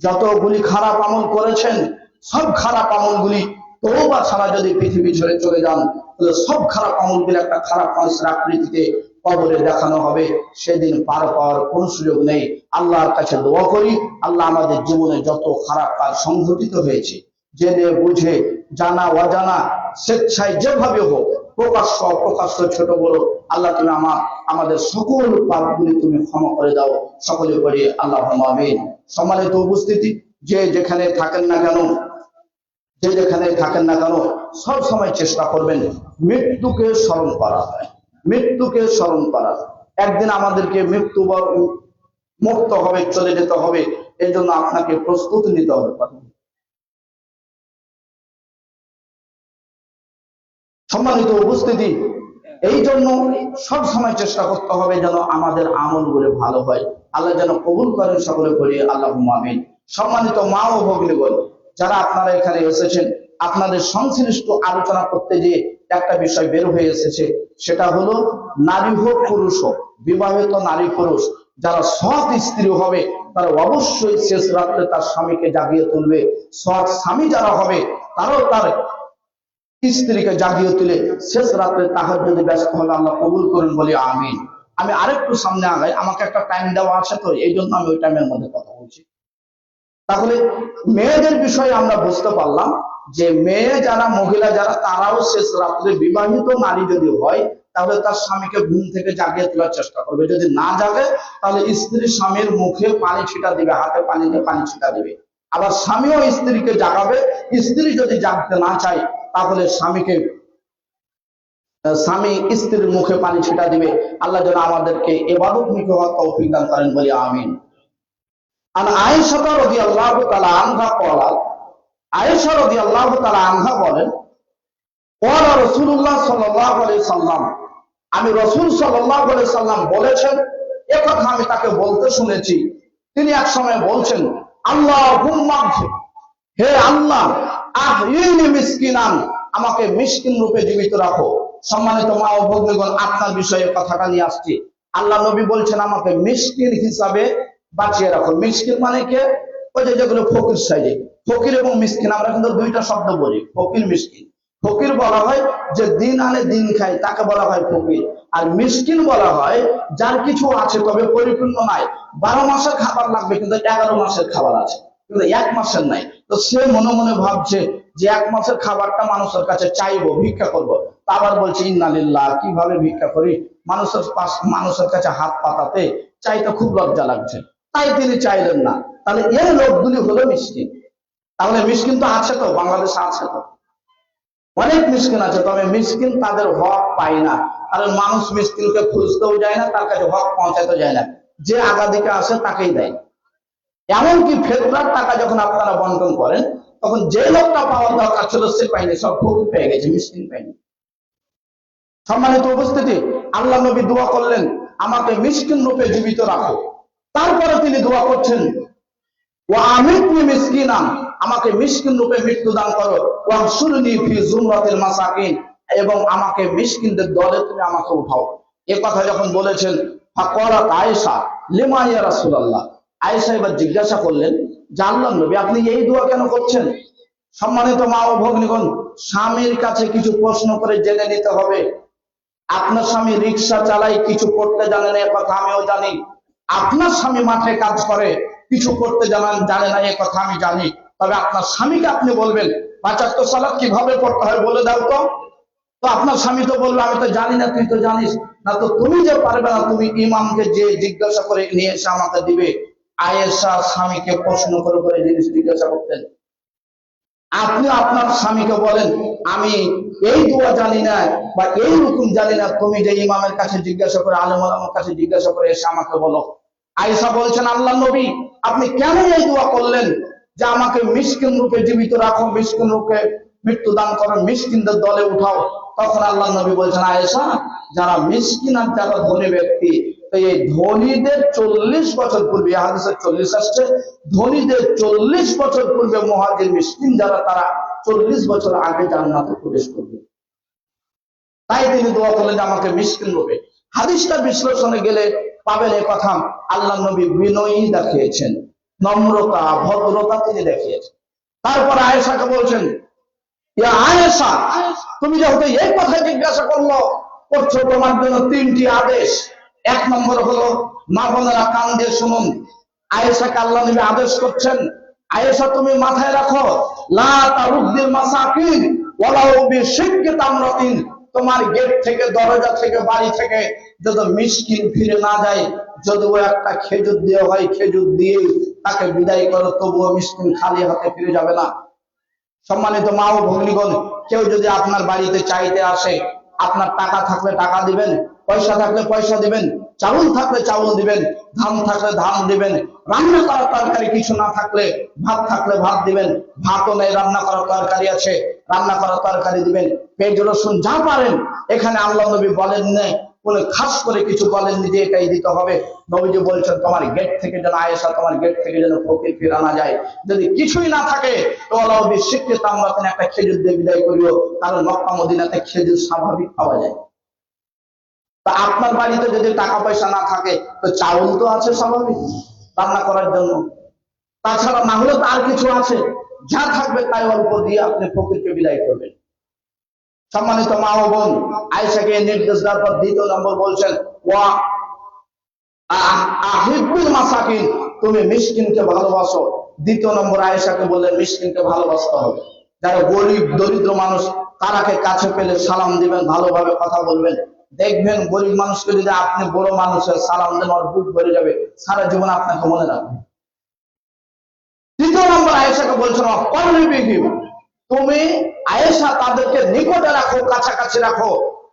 যতগুলি খারাপ আমল করেছেন সব খারাপ আমলগুলি তওবা ছাড়া যদি পৃথিবী ছেড়ে চলে যান, তাহলে সব খারাপ আমলগুলি একটা খারাপ মানুষের আকৃতিতে কবরে দেখানো হবে, সেদিন পার পাওয়ার কোনো সুযোগ নেই। আল্লাহর কাছে দোয়া করি, আল্লাহ আমাদের জীবনে যত খারাপ কাজ সংঘটিত হয়েছে, জেনে বুঝে জানা অজানা স্বেচ্ছায় যেভাবে হোক, প্রকাশ্য অপ্রকাশ্য ছোট বড়, আল্লাহ তুমি আমাদের সকল পাপগুলি তুমি ক্ষমা করে দাও, সকলে বলি আল্লাহুম্মা আমিন। সম্মানিত উপস্থিতি, যে যেখানে থাকেন না কেন, যে যেখানে থাকেন না কেন, সব সময় চেষ্টা করবেন মৃত্যুকে স্মরণ করা হয়, মৃত্যুকে স্মরণ করা। একদিন আমাদেরকে মৃত্যু মুক্ত হবে, চলে যেতে হবে, এই জন্য আপনাকে প্রস্তুতি নিতে হবে। সম্মানিত উপস্থিতি, এই জন্য সব সময় চেষ্টা করতে হবে যেন আমাদের আমলগুলো ভালো হয়, আল্লাহ যেন কবুল করেন, সকলে করি আল্লাহুম্মা আমিন। সম্মানিত মা ও ভগ্নীগণ, যারা আপনারা এখানে এসেছেন, আপনাদের সংশ্লিষ্ট আলোচনা করতে গিয়ে একটা বিষয় বের হয়ে এসেছে, সেটা হলো নারী হোক পুরুষ হোক, বিবাহিত নারী পুরুষ যারা সৎ স্ত্রী হবে তারা অবশ্যই শেষ রাত্রে তার স্বামীকে জাগিয়ে তুলবে। সৎ স্বামী যারা হবে তারাও তার স্ত্রীকে জাগিয়ে তুলে শেষ রাত্রে তাহাজ্জুদে ব্যস্ত হবে। আল্লাহ কবুল করুন, বলি আমিন। আমি আরেকটু সামনে আগাই, আমাকে একটা টাইম দেওয়া আছে, তো এই জন্য আমি ওই টাইমের মধ্যে কথা বলছি। তাহলে মেয়েদের বিষয়ে আমরা বুঝতে পারলাম যে মেয়ে যারা, মহিলা যারা, তারাও শেষ রাত্রে বিবাহিত নারী যদি হয় তাহলে তার স্বামীকে ঘুম থেকে জাগিয়ে তোলার চেষ্টা করবে। যদি না জাগে তাহলে স্ত্রী স্বামীর মুখে পানি ছিটা দিবে, হাতে পানি দিয়ে পানি ছিটা দিবে। আবার স্বামীও স্ত্রীকে জাগাবে। স্ত্রী যদি জাগতে না চায় তাহলে স্বামী স্ত্রীর মুখে পানি ছিটা দিবে। আল্লাহ যেন আমাদেরকে ইবাদতমুখী হওয়ার তৌফিক দান করেন, বলি আমিন। আর আয়েশা রাদিয়াল্লাহু তাআলা আনহা قالت, আয়েশা রাদিয়াল্লাহু তাআলা আনহা বলেন, ক্বালা রাসূলুল্লাহ সাল্লাল্লাহু আলাইহি সাল্লাম, আমি রাসূল সাল্লাল্লাহু আলাইহি সাল্লাম বলেছেন, এ কথা আমি তাকে বলতে শুনেছি। তিনি এক সময় বলছেন, আল্লাহুম্মা, হে আল্লাহ, আহইনি মিসকিনান, আমাকে মিসকিন রূপে জীবিত রাখো। সম্মানিত মা ও ভগ্নীগণ, আপনার বিষয়ে কথাটা নিয়ে আসছি। আল্লাহ নবী বলছেন আমাকে মিসকিন হিসাবে বাঁচিয়ে রাখো। মিসকিন মানে কে? ওই যে যেগুলো ফকির সাইজে, ফকির এবং মিসকিন আমরা কিন্তু দুইটা শব্দ বলি, ফকির মিসকিন। ফকির বলা হয় যে দিন আনে দিন খায়, তাকে বলা হয় ফকির। আর মিসকিন বলা হয় যার কিছু আছে তবে পরিপূর্ণ নাই, 12 মাসের খাবার লাগবে কিন্তু 11 মাসের খাবার আছে, কিন্তু 1 মাসের নাই। তো সে মনে মনে ভাবছে যে 1 মাসের খাবারটা মানুষের কাছে চাইবো, ভিক্ষা করবো। আবার বলছে ইন্না লিল্লাহ, কিভাবে ভিক্ষা করি, মানুষের কাছে হাত পাতাতে চাইতে খুব লজ্জা লাগছে, তাই তিনি চাইলেন না। তাহলে এই লোকগুলি হলো মিসকিন। তাহলে মিসকিন তো আছে, তো বাংলাদেশে আছে, তো অনেক মিসকিন আছে, তবে মিসকিন তাদের হক পায় না। কারণ মানুষ মিসকিনকে খুঁজতেও যায় না, তার কাছে হক পৌঁছাতে যায় না, যে আগাদিকে আসে তাকেই দেয়। এমনকি ফেতরার টাকা যখন আপনারা বন্টন করেন, তখন যে লোকটা পাওয়ার দরকার ছিল সে পায়নি, সব ফকির পেয়ে গেছে, মিসকিন পায়নি। সম্মানিত উপস্থিতি, আল্লাহ নবী দোয়া করলেন আমাকে মিসকিন রূপে জীবিত রাখো। তারপরে তিনি দোয়া করছেন, ওয়া আমিতনি মিসকিনান, আমাকে মিসকিন রূপে মৃত্যু দান করো। ওয়াহশুরনি ফি জুমরাতিল মাসাকিন, এবং আমাকে মিসকিনদের দলে তুমি আমাকে উঠাও। এই কথা যখন বলেছেন, ফাকালাত আয়েশা লিমা ইয়া রাসূলুল্লাহ, আয়েশা এবার জিজ্ঞাসা করলেন যে আল্লাহর নবী আপনি এই দোয়া কেন করছেন? সম্মানিত মা ও ভগ্নীগণ, স্বামীর কাছে কিছু প্রশ্ন করে জেনে নিতে হবে। আপনার স্বামী রিকশা চালায়, কিছু করতে জানে না, এ কথা আমিও জানি। আপনার স্বামী মাঠে কাজ করে, কিছু করতে জানে না, এ কথা আমি জানি। তবে আপনার স্বামীকে আপনি বলবেন ৫ ওয়াক্ত সালাত কিভাবে পড়তে হয় বলে দাও তো। তো আপনার স্বামী তো বলবে আমি তো জানি না, তুই তো জানিস না। তো তুমি যে পারবে না, তুমি ইমামকে যে জিজ্ঞাসা করে নিয়ে এসে আমাকে দিবে। আয়েশা স্বামীকে প্রশ্ন করে করে জিনিস জিজ্ঞাসা করতেন। আপনি আপনার স্বামীকে বলেন আমি এই দোয়া জানি না বা এই রকম জানি না, তুমি যে ইমামের কাছে জিজ্ঞাসা করে, আলেম ওলামার কাছে জিজ্ঞাসা করে এসে আমাকে বলো। আয়েশা বলছেন আল্লাহ নবী আপনি কেন এই দোয়া করলেন যে আমাকে মিসকিন রূপে জীবিত রাখো, মিসকিন রূপে মৃত্যু দান করো, মিসকিনদের দলে উঠাও? তখন আল্লাহ নবী বলছেন আয়েশা, যারা মিসকিন আর যারা ধনী ব্যক্তি এই ধনীদের 40 বছর পূর্বে, হাদিসে 40 আসছে, ধনীদের 40 বছর পূর্বে মুহাজির মিসকিন যারা তারা 40 বছর আগে জান্নাতে প্রবেশ করবে। তাই তিনি দোয়া করলেন যে আমাকে মিসকিন রূপে। হাদিসটা বিশ্লেষণে গেলে পাবেন এই কথা, আল্লাহ নবী বিনয়ী দেখিয়েছেন, নম্রতা ভদ্রতা তিনি দেখিয়েছেন। তারপর আয়েশাকে বলছেন, ইয়া আয়েশা, তুমি যেহেতু এই কথা জিজ্ঞাসা করছো, তোমার জন্য 3টি আদেশ। 1 নম্বর হলো, মা বোনেরা কান দিয়ে শুনুন, আয়েশাকে আল্লাহ নবী আদেশ করছেন, আয়েশা তুমি মাথায় রাখো, লা তারুদ্দিল মাসাকিন ওয়ালাউ বিশিক্কি তামরাতিন, তোমার গেট থেকে, দরজা থেকে, বাড়ি থেকে যদি মিসকিন ফিরে না যায়, যদি ও একটা খেজুর দিয়ে হয়, খেজুর দিয়ে তাকে বিদায় করো, তবুও মিসকিন খালি হাতে ফিরে যাবে না। সম্মানিত মা ও ভগ্নীগণ, কেউ যদি আপনার বাড়িতে চাইতে আসে, আপনার টাকা থাকলে টাকা দিবেন, পয়সা থাকলে পয়সা দিবেন, চাউল থাকলে চাউল দিবেন, ধান থাকলে ধান দিবেন, রান্না করার তরকারি কিছু না থাকলে, ভাত থাকলে ভাত দিবেন, ভাতও নেই রান্না করার তরকারি আছে, রান্না করার তরকারি দিবেন, পেঁয়াজ রসুন যা পারেন। এখানে আল্লাহ নবী বলেন না, কোন খাস করে কিছু বলেননি যে এটাই দিতে হবে। নবীজি বলছেন তোমার গেট থেকে যেন, আয়েশা তোমার গেট থেকে যেন ফকির ফিরা না যায়। যদি কিছুই না থাকে তো আল্লাহ শিক্ষিত আমরা একটা খেজুর দিয়ে বিদায় করিও, কারণ মক্কা মদিনাতে খেজুর স্বাভাবিক পাওয়া যায়। তা আপনার বাড়িতে যদি টাকা পয়সা না থাকে তো চাউল তো আছে স্বাভাবিক রান্না করার জন্য, তাছাড়া না হলে তো আর কিছু আছে, যা থাকবে তাই অল্প দিয়ে আপনি ফকিরকে বিদায় করবেন। সম্মানিত মা ও বোন, আয়েশাকে নির্দেশ দেওয়ার পর 2 নম্বর বলছেন, ওয়া আহিবুল মাসাকিন, তুমি মিসকিনকে ভালোবাসো। 2 নম্বর আয়েশাকে বললেন মিসকিনকে ভালোবাসতে হবে। যারা গরিব দরিদ্র মানুষ, তারাকে কাছে পেলে সালাম দিবেন, ভালোভাবে কথা বলবেন। দেখবেন গরিব মানুষকে যদি আপনি বড় মানুষের সালাম দেন, ওর বুক ভরে যাবে, সারা জীবন আপনাকে মনে রাখবে। 3 নম্বর আয়েশাকে বলছেন, তুমি আয়েশা তাদেরকে নিকটে রাখো, কাছাকাছি রাখো।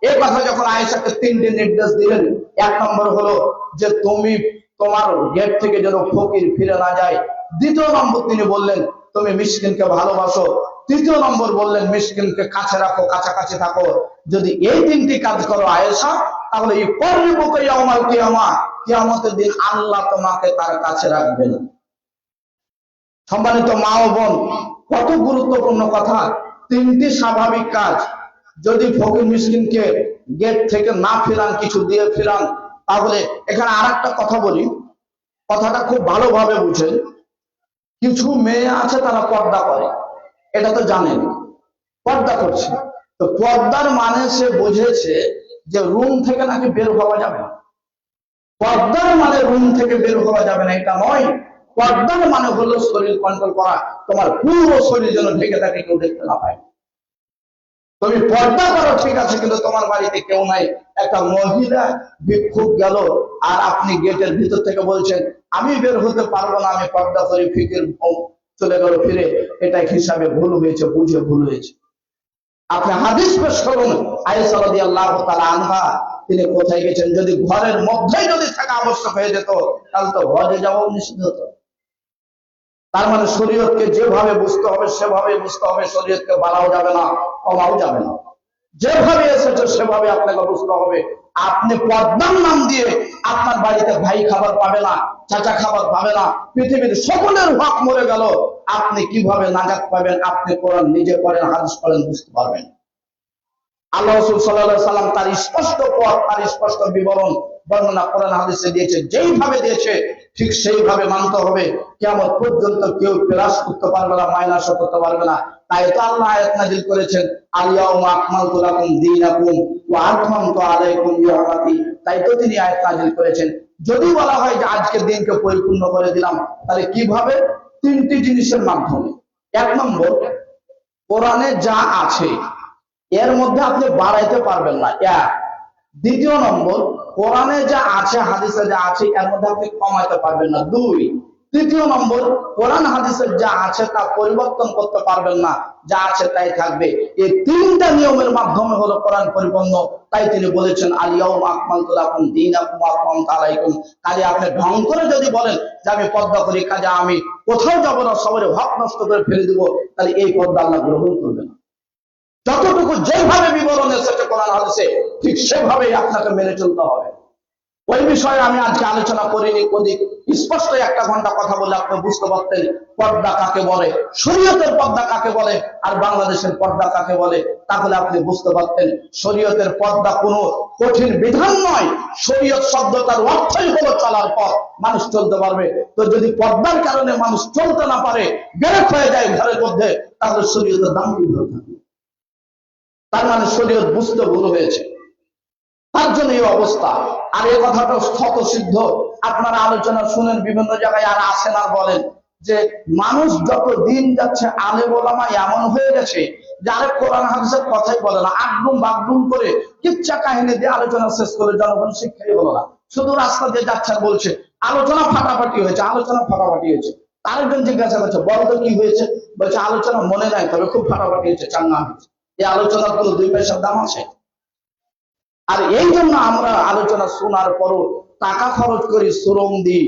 এই কথা যখন আয়েশাকে 3টি নির্দেশ দিলেন, 1 নম্বর হলো যে তুমি তোমার গেট থেকে যেন ফকির ফিরে না যায়। 2 নম্বর তিনি বললেন তুমি মিসকিনকে ভালোবাসো। 3 নম্বর বললেন মিসকিনকে কাছে রাখো, কাছাকাছি থাকো। যদি এই 3টি কাজ করো আয়েশা, তাহলে এই করিবুকা ইয়াউমাল কিয়ামা, কিয়ামতের দিন আল্লাহ তোমাকে তার কাছে রাখবেন। সম্মানিত মা ও বোন, কত গুরুত্বপূর্ণ কথা। 3টি স্বাভাবিক কাজ যদি ফকির মিসকিনকে গেট থেকে না ফিরান, কিছু দিয়ে ফিরান, তাহলে এখানে আরেকটা কথা বলি, কথাটা খুব ভালোভাবে বুঝেন। কিছু মেয়ে আছে তারা পর্দা করে, এটা তো জানেন, পর্দা করছে। তো পর্দার মানে সে বুঝেছে যে রুম থেকে নাকি বের হওয়া যাবে না। পর্দার মানে রুম থেকে বের হওয়া যাবে না এটা নয়। পর্দার মানে হলো শরীর কন্ট্রোল করা, তোমার পুরো শরীর যেন ঢেকে থাকে, কেউ দেখতে না পায়। তুমি পর্দা করো ঠিক আছে, কিন্তু তোমার বাড়িতে কেউ নাই, একটা মহিলা ভিক্ষুক গেল আর আপনি গেটের ভিতর থেকে বলছেন আমি বের হতে পারবো না, আমি পর্দা করি, ফিকির চলে গেল ফিরে, এটা হিসাবে ভুল হয়েছে, বুঝে ভুল হয়েছে। আপনি হাদিস পেশ করুন, আয়েশা রাদিয়াল্লাহু তাআলা আনহা তিনি কোথায় গেছেন, যদি ঘরের মধ্যেই যদি থাকা আবশ্যক হয়ে যেত, তাহলে তো ঘরে যাওয়াও নিষিদ্ধ হতো। তার মানে শরীয়তকে যেভাবে বুঝতে হবে সেভাবে বুঝতে হবে, শরীয়তকে বাড়াও যাবে না, কমাও যাবে না, যেভাবে এসেছে সেভাবে আপনাকে বুঝতে হবে। আপনি পর্দার নাম দিয়ে আপনার বাড়িতে ভাই খাবার পাবে না, চাচা খাবার পাবে না, পৃথিবীর সকলের হক মরে গেল, আপনি কিভাবে নাজাত পাবেন? আপনি কোরআন নিজে পড়েন, হাদিস পড়েন, বুঝতে পারবেন। আল্লাহ রাসূল সাল্লাল্লাহু আলাইহি সাল্লাম তার স্পষ্ট পথ, তার স্পষ্ট বিবরণ বর্ণনা কোরআন হাদিসে দিয়েছে, যেইভাবে দিয়েছে ঠিক সেইভাবে মানতে হবে। কিয়ামত পর্যন্ত কেউ প্লাস করতে পারবে না, মাইনাস করতে পারবে না। তাই তো আল্লাহ আয়াত নাযিল করেছেন, আল ইয়াউমা আকমালতু লাকুম দীনাকুম ওয়া আতমামতু আলাইকুম নি'মাতি। তাই তো তিনি আয়াত নাযিল করেছেন। যদি বলা হয় যে আজকের দিনকে পরিপূর্ণ করে দিলাম, তাহলে কিভাবে? 3টি জিনিসের মাধ্যমে। 1 নম্বর, কোরআনে যা আছে এর মধ্যে আপনি বাড়াইতে পারবেন না, 1। 2 নম্বর, কোরআনে যা আছে, হাদিসে যা আছে এর মধ্যে আপনি কমাইতে পারবেন না, 2। 3 নম্বর, কোরআন হাদিসে যা আছে তা পরিবর্তন করতে পারবেন না, যা আছে তাই থাকবে। এই 3টা নিয়মের মাধ্যমে হলো কোরআন পরিপূর্ণ। তাই তিনি বলেছেন আল ইয়াউমা আকমালতু লাকুম দীনাকুম ওয়া আতমামতু আলাইকুম। কাজে আপনি ঢং করে যদি বলেন যে আমি পর্দা করি, কাজে আমি কোথাও যাব না, সবাই হক নষ্ট করে ফেলে দিব, তাহলে এই পর্দা আল্লাহ গ্রহণ করবে না। যতটুকু যেভাবে বিবরণ এসেছে কোরআন হাদিসে ঠিক সেভাবেই আপনাকে মেনে চলতে হবে। ওই বিষয়ে আমি আজকে আলোচনা করিনি। অধিক স্পষ্ট 1 ঘন্টা কথা বলে আপনি বুঝতে পারতেন পর্দা কাকে বলে, শরীয়তের পর্দা কাকে বলে, আর বাংলাদেশের পর্দা কাকে বলে। তাহলে আপনি বুঝতে পারতেন শরীয়তের পর্দা কোনো কঠিন বিধান নয়। শরীয়ত শব্দটার অর্থই হলো চলার পথ, মানুষ চলতে পারবে। তো যদি পর্দার কারণে মানুষ চলতে না পারে, বেরেক হয়ে যায় ঘরের মধ্যে, তাহলে শরীয়তের দাম কি হবে? তার মানে শরীয়ত বুঝতে ভুল হয়েছে, তার জন্য এই অবস্থা। আর এই কথাটা শত সিদ্ধ। আপনারা আলোচনা শুনেন বিভিন্ন জায়গায়, আর আসেন আর বলেন যে মানুষ যত দিন যাচ্ছে আলেম ওলামা এমন হয়ে গেছে যে আরে কোরআন হাদিসের কথাই বলে না, আগডুম বাগডুম করে কিচ্ছা কাহিনী দিয়ে আলোচনা শেষ করে জনগণ শিক্ষাই হলো না, শুধু রাস্তা দিয়ে যাচ্ছে আর বলছে আলোচনা ফাটাফাটি হয়েছে, আলোচনা ফাটাফাটি হয়েছে। আরেকজন জিজ্ঞাসা করছে বলতো কি হয়েছে, বলছে আলোচনা মনে নাই, তবে খুব ফাটাফাটি হয়েছে, চাঙ্গা হয়েছে। এই আলোচনার কোনো 2 পয়সার দাম আছে? আর এই জন্য আমরা আলোচনা শোনার পরও টাকা খরচ করি, শ্রম দিই,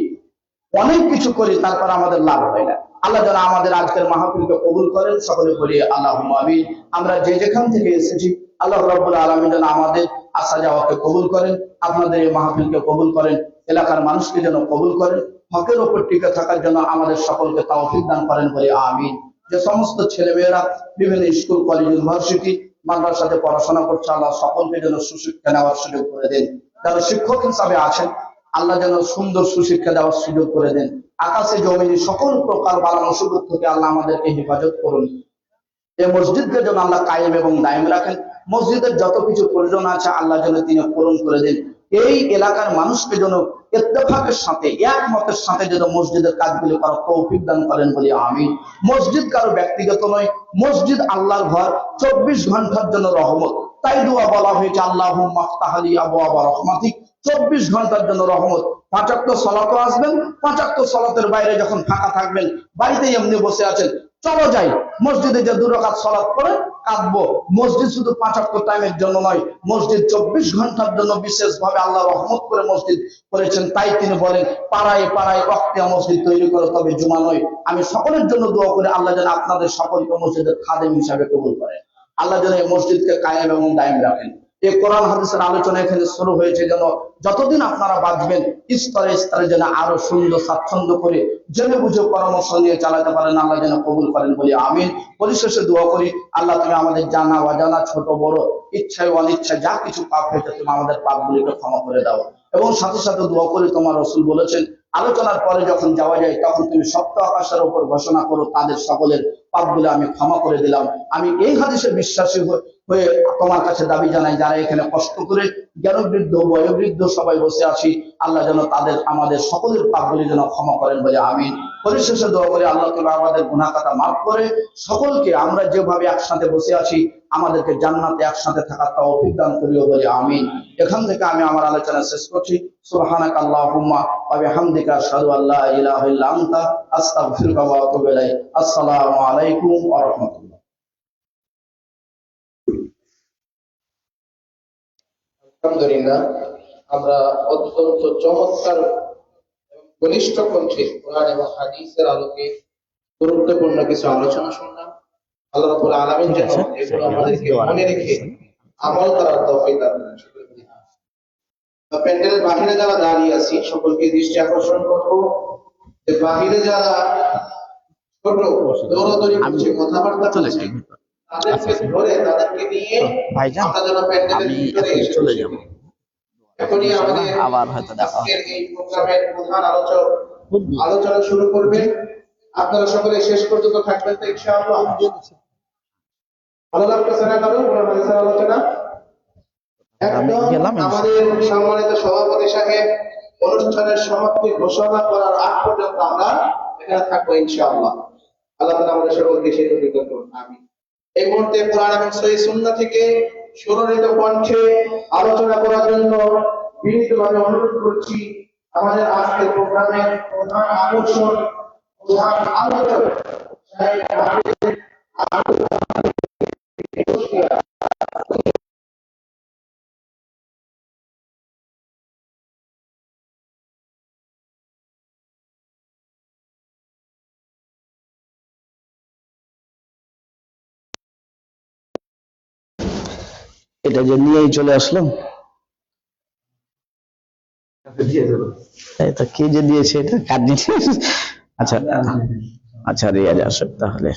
অনেক কিছু করি, তারপর আমাদের লাভ হয় না। আল্লাহ যেন আমাদের আজকের মাহফিলকে কবুল করেন, সকলে বলি আল্লাহুম্মা আমিন। আমরা যে যেখান থেকে এসেছি আল্লাহ রাব্বুল আলামিন যেন আমাদের আসা যাওয়াকে কবুল করেন, আপনাদের এই মাহফিলকে কবুল করেন, এলাকার মানুষকে যেন কবুল করেন, হকের উপর টিকে থাকার জন্য আমাদের সকলকে তৌফিক দান করেন, বলি আমিন। যে সমস্ত ছেলেমেয়েরা বিভিন্ন স্কুল, কলেজ, ইউনিভার্সিটি, মাদ্রাসাতে পড়াশোনা করছে, আল্লাহ সকলকে যেন সুশিক্ষা নেওয়ার সুযোগ করে দেন। যারা শিক্ষক হিসাবে আছেন আল্লাহ যেন সুন্দর সুশিক্ষা দেওয়ার সুযোগ করে দেন। আকাশে জমিনে সকল প্রকার বালা মুসিবত থেকে আল্লাহ আমাদেরকে হেফাজত করুন। এই মসজিদকে যেন আল্লাহ কায়েম এবং দায়েম রাখেন। মসজিদের যত কিছু প্রয়োজন আছে আল্লাহ যেন তিনি পূরণ করে দেন। এই এলাকার মানুষকে যেন ইত্তেফাকের সাথে, একমতের সাথে যেন মসজিদের কাজগুলি করার তৌফিক দান করেন, বলি আমিন। মসজিদ কারো ব্যক্তিগত নয়, মসজিদ আল্লাহর ঘর, 24 ঘন্টার জন্য রহমত। তাই দোয়া বলা হয়েছে আল্লাহুম্মা আফতাহ লি আবওয়াবা রাহমাতিক, 24 ঘন্টার জন্য রহমত। 5 ওয়াক্ত সালাতও আসবেন, 5 ওয়াক্ত সালাতের বাইরে যখন ফাঁকা থাকবেন, বাড়িতে এমনি বসে আছেন, চলো যাই মসজিদে যে 2 রাকাত সালাত করে কাঁদবো। মসজিদ শুধু 5 ওয়াক্ত টাইমের জন্য নয়, মসজিদ 24 ঘন্টার জন্য বিশেষ ভাবে আল্লাহ রহমত করে মসজিদ করেছেন। তাই তিনি বলেন পাড়ায় পাড়ায় ওয়াক্তিয়া মসজিদ তৈরি করে, তবে জুমা নয়। আমি সকলের জন্য দোয়া করি আল্লাহ যেন আপনাদের সকলকে মসজিদের খাদেম হিসাবে কবুল করেন। আল্লাহ যেন এই মসজিদকে কায়েম এবং দায়েম রাখেন। এই কোরআন হাদিসের আলোচনা এখানে শুরু হয়েছে, যেন যতদিন আপনারা বাঁচবেন স্তরে স্তরে যেন আরো সুন্দর স্বাচ্ছন্দ্য করে জেনে বুঝে পরামর্শ নিয়ে চালাতে পারেন, আল্লাহ যেন কবুল করেন, বলি আমিন। পরিশেষে দোয়া করি আল্লাহ তুমি আমাদের জানা অজানা, ছোট বড়, ইচ্ছায় অনিচ্ছায় যা কিছু পাপ হয়েছে তুমি আমাদের পাপগুলিকে ক্ষমা করে দাও। এবং সাথে সাথে দোয়া করি তোমার রাসূল বলেছেন আলোচনার পরে যখন যাওয়া যায় তখন তুমি সপ্ত আকাশের উপর ঘোষণা করো তাদের সকলের পাপগুলো আমি ক্ষমা করে দিলাম। আমি এই হাদিসে বিশ্বাসী হয়ে তোমার কাছে দাবি জানাই, যারা এখানে কষ্ট করে জ্ঞানবৃদ্ধ বয়োবৃদ্ধ সবাই বসে আছি, আল্লাহ যেন তাদের আমাদের সকলের পাপগুলি যেন ক্ষমা করেন, বলে আমিন। পরিশেষে দোয়া করে আল্লাহ তুমি আমাদের গুনাহ খাতা মাফ করে সকলকে আমরা যেভাবে একসাথে বসে আছি আমাদেরকে জান্নাতে একসাথে থাকার তৌফিক দান করিও, বলে আমিন। এখান থেকে আমি আমার আলোচনা শেষ করছি। সুবহানাক আল্লাহুম্মা ওয়া বিহামদিকা আশহাদু আল্লা ইলাহা ইল্লা আনতা আস্তাগফিরুকা ওয়া আতুবু ইলাইক। আসসালামু আলাইকুম ওয়া রাহমাতুল্লাহ। আলহামদুলিল্লাহ, আমরা অত্যন্ত চমৎকার ঘনিষ্ঠ কণ্ঠে কোরআন এবং হাদিসের আলোকে গুরুত্বপূর্ণ কিছু আলোচনা শুনলাম। আল্লাহ রাব্বুল আলামিন যেন এগুলো আমাদেরকে মনে রেখে আমল করার তৌফিক দান করেন। প্যান্ডেলের বাহিরে যারা দাঁড়িয়ে আছি সকলকে দৃষ্টি আকর্ষণ করবো যে বাহিরে যারা ছোট দৌড়াদৌড়ি করছে, কথাবার্তা চলেছে, তাদেরকে ধরে তাদেরকে নিয়ে আমরা যেন প্যান্ডেলের ভিতরে এসে চলে যাব। এখনই আমাদের আবার হয়তো দেখা হবে। এই প্রোগ্রামের প্রধান আলোচনা শুরু করবে। আপনারা সকলে শেষ পর্যন্ত থাকবেন তো ইনশাআল্লাহ। ভালো লাগতেছে না কারো কোরআন হাদিসের আলোচনা? একদম আমাদের সম্মানিত সভাপতি সাহেব অনুষ্ঠানের সমাপ্তি ঘোষণা করার আগ পর্যন্ত আমরা এখানে থাকবো ইনশাআল্লাহ। আল্লাহ তাআলা আমাদের সকলকে সেই তৌফিক দান করুন, আমিন। এই মুহূর্তে কোরআন এবং সহিহ সুন্নাহ থেকে সুরলিত কণ্ঠে আলোচনা করার জন্য বিনীতভাবে অনুরোধ করছি আমাদের আজকের প্রোগ্রামের প্রধান আকর্ষণ, প্রধান আলোচক এটা যে নিয়েই চলে আসলাম। এই তো কে যে দিয়েছে এটা কার দিয়েছে? আচ্ছা আচ্ছা রিয়াজ আসুক তাহলে।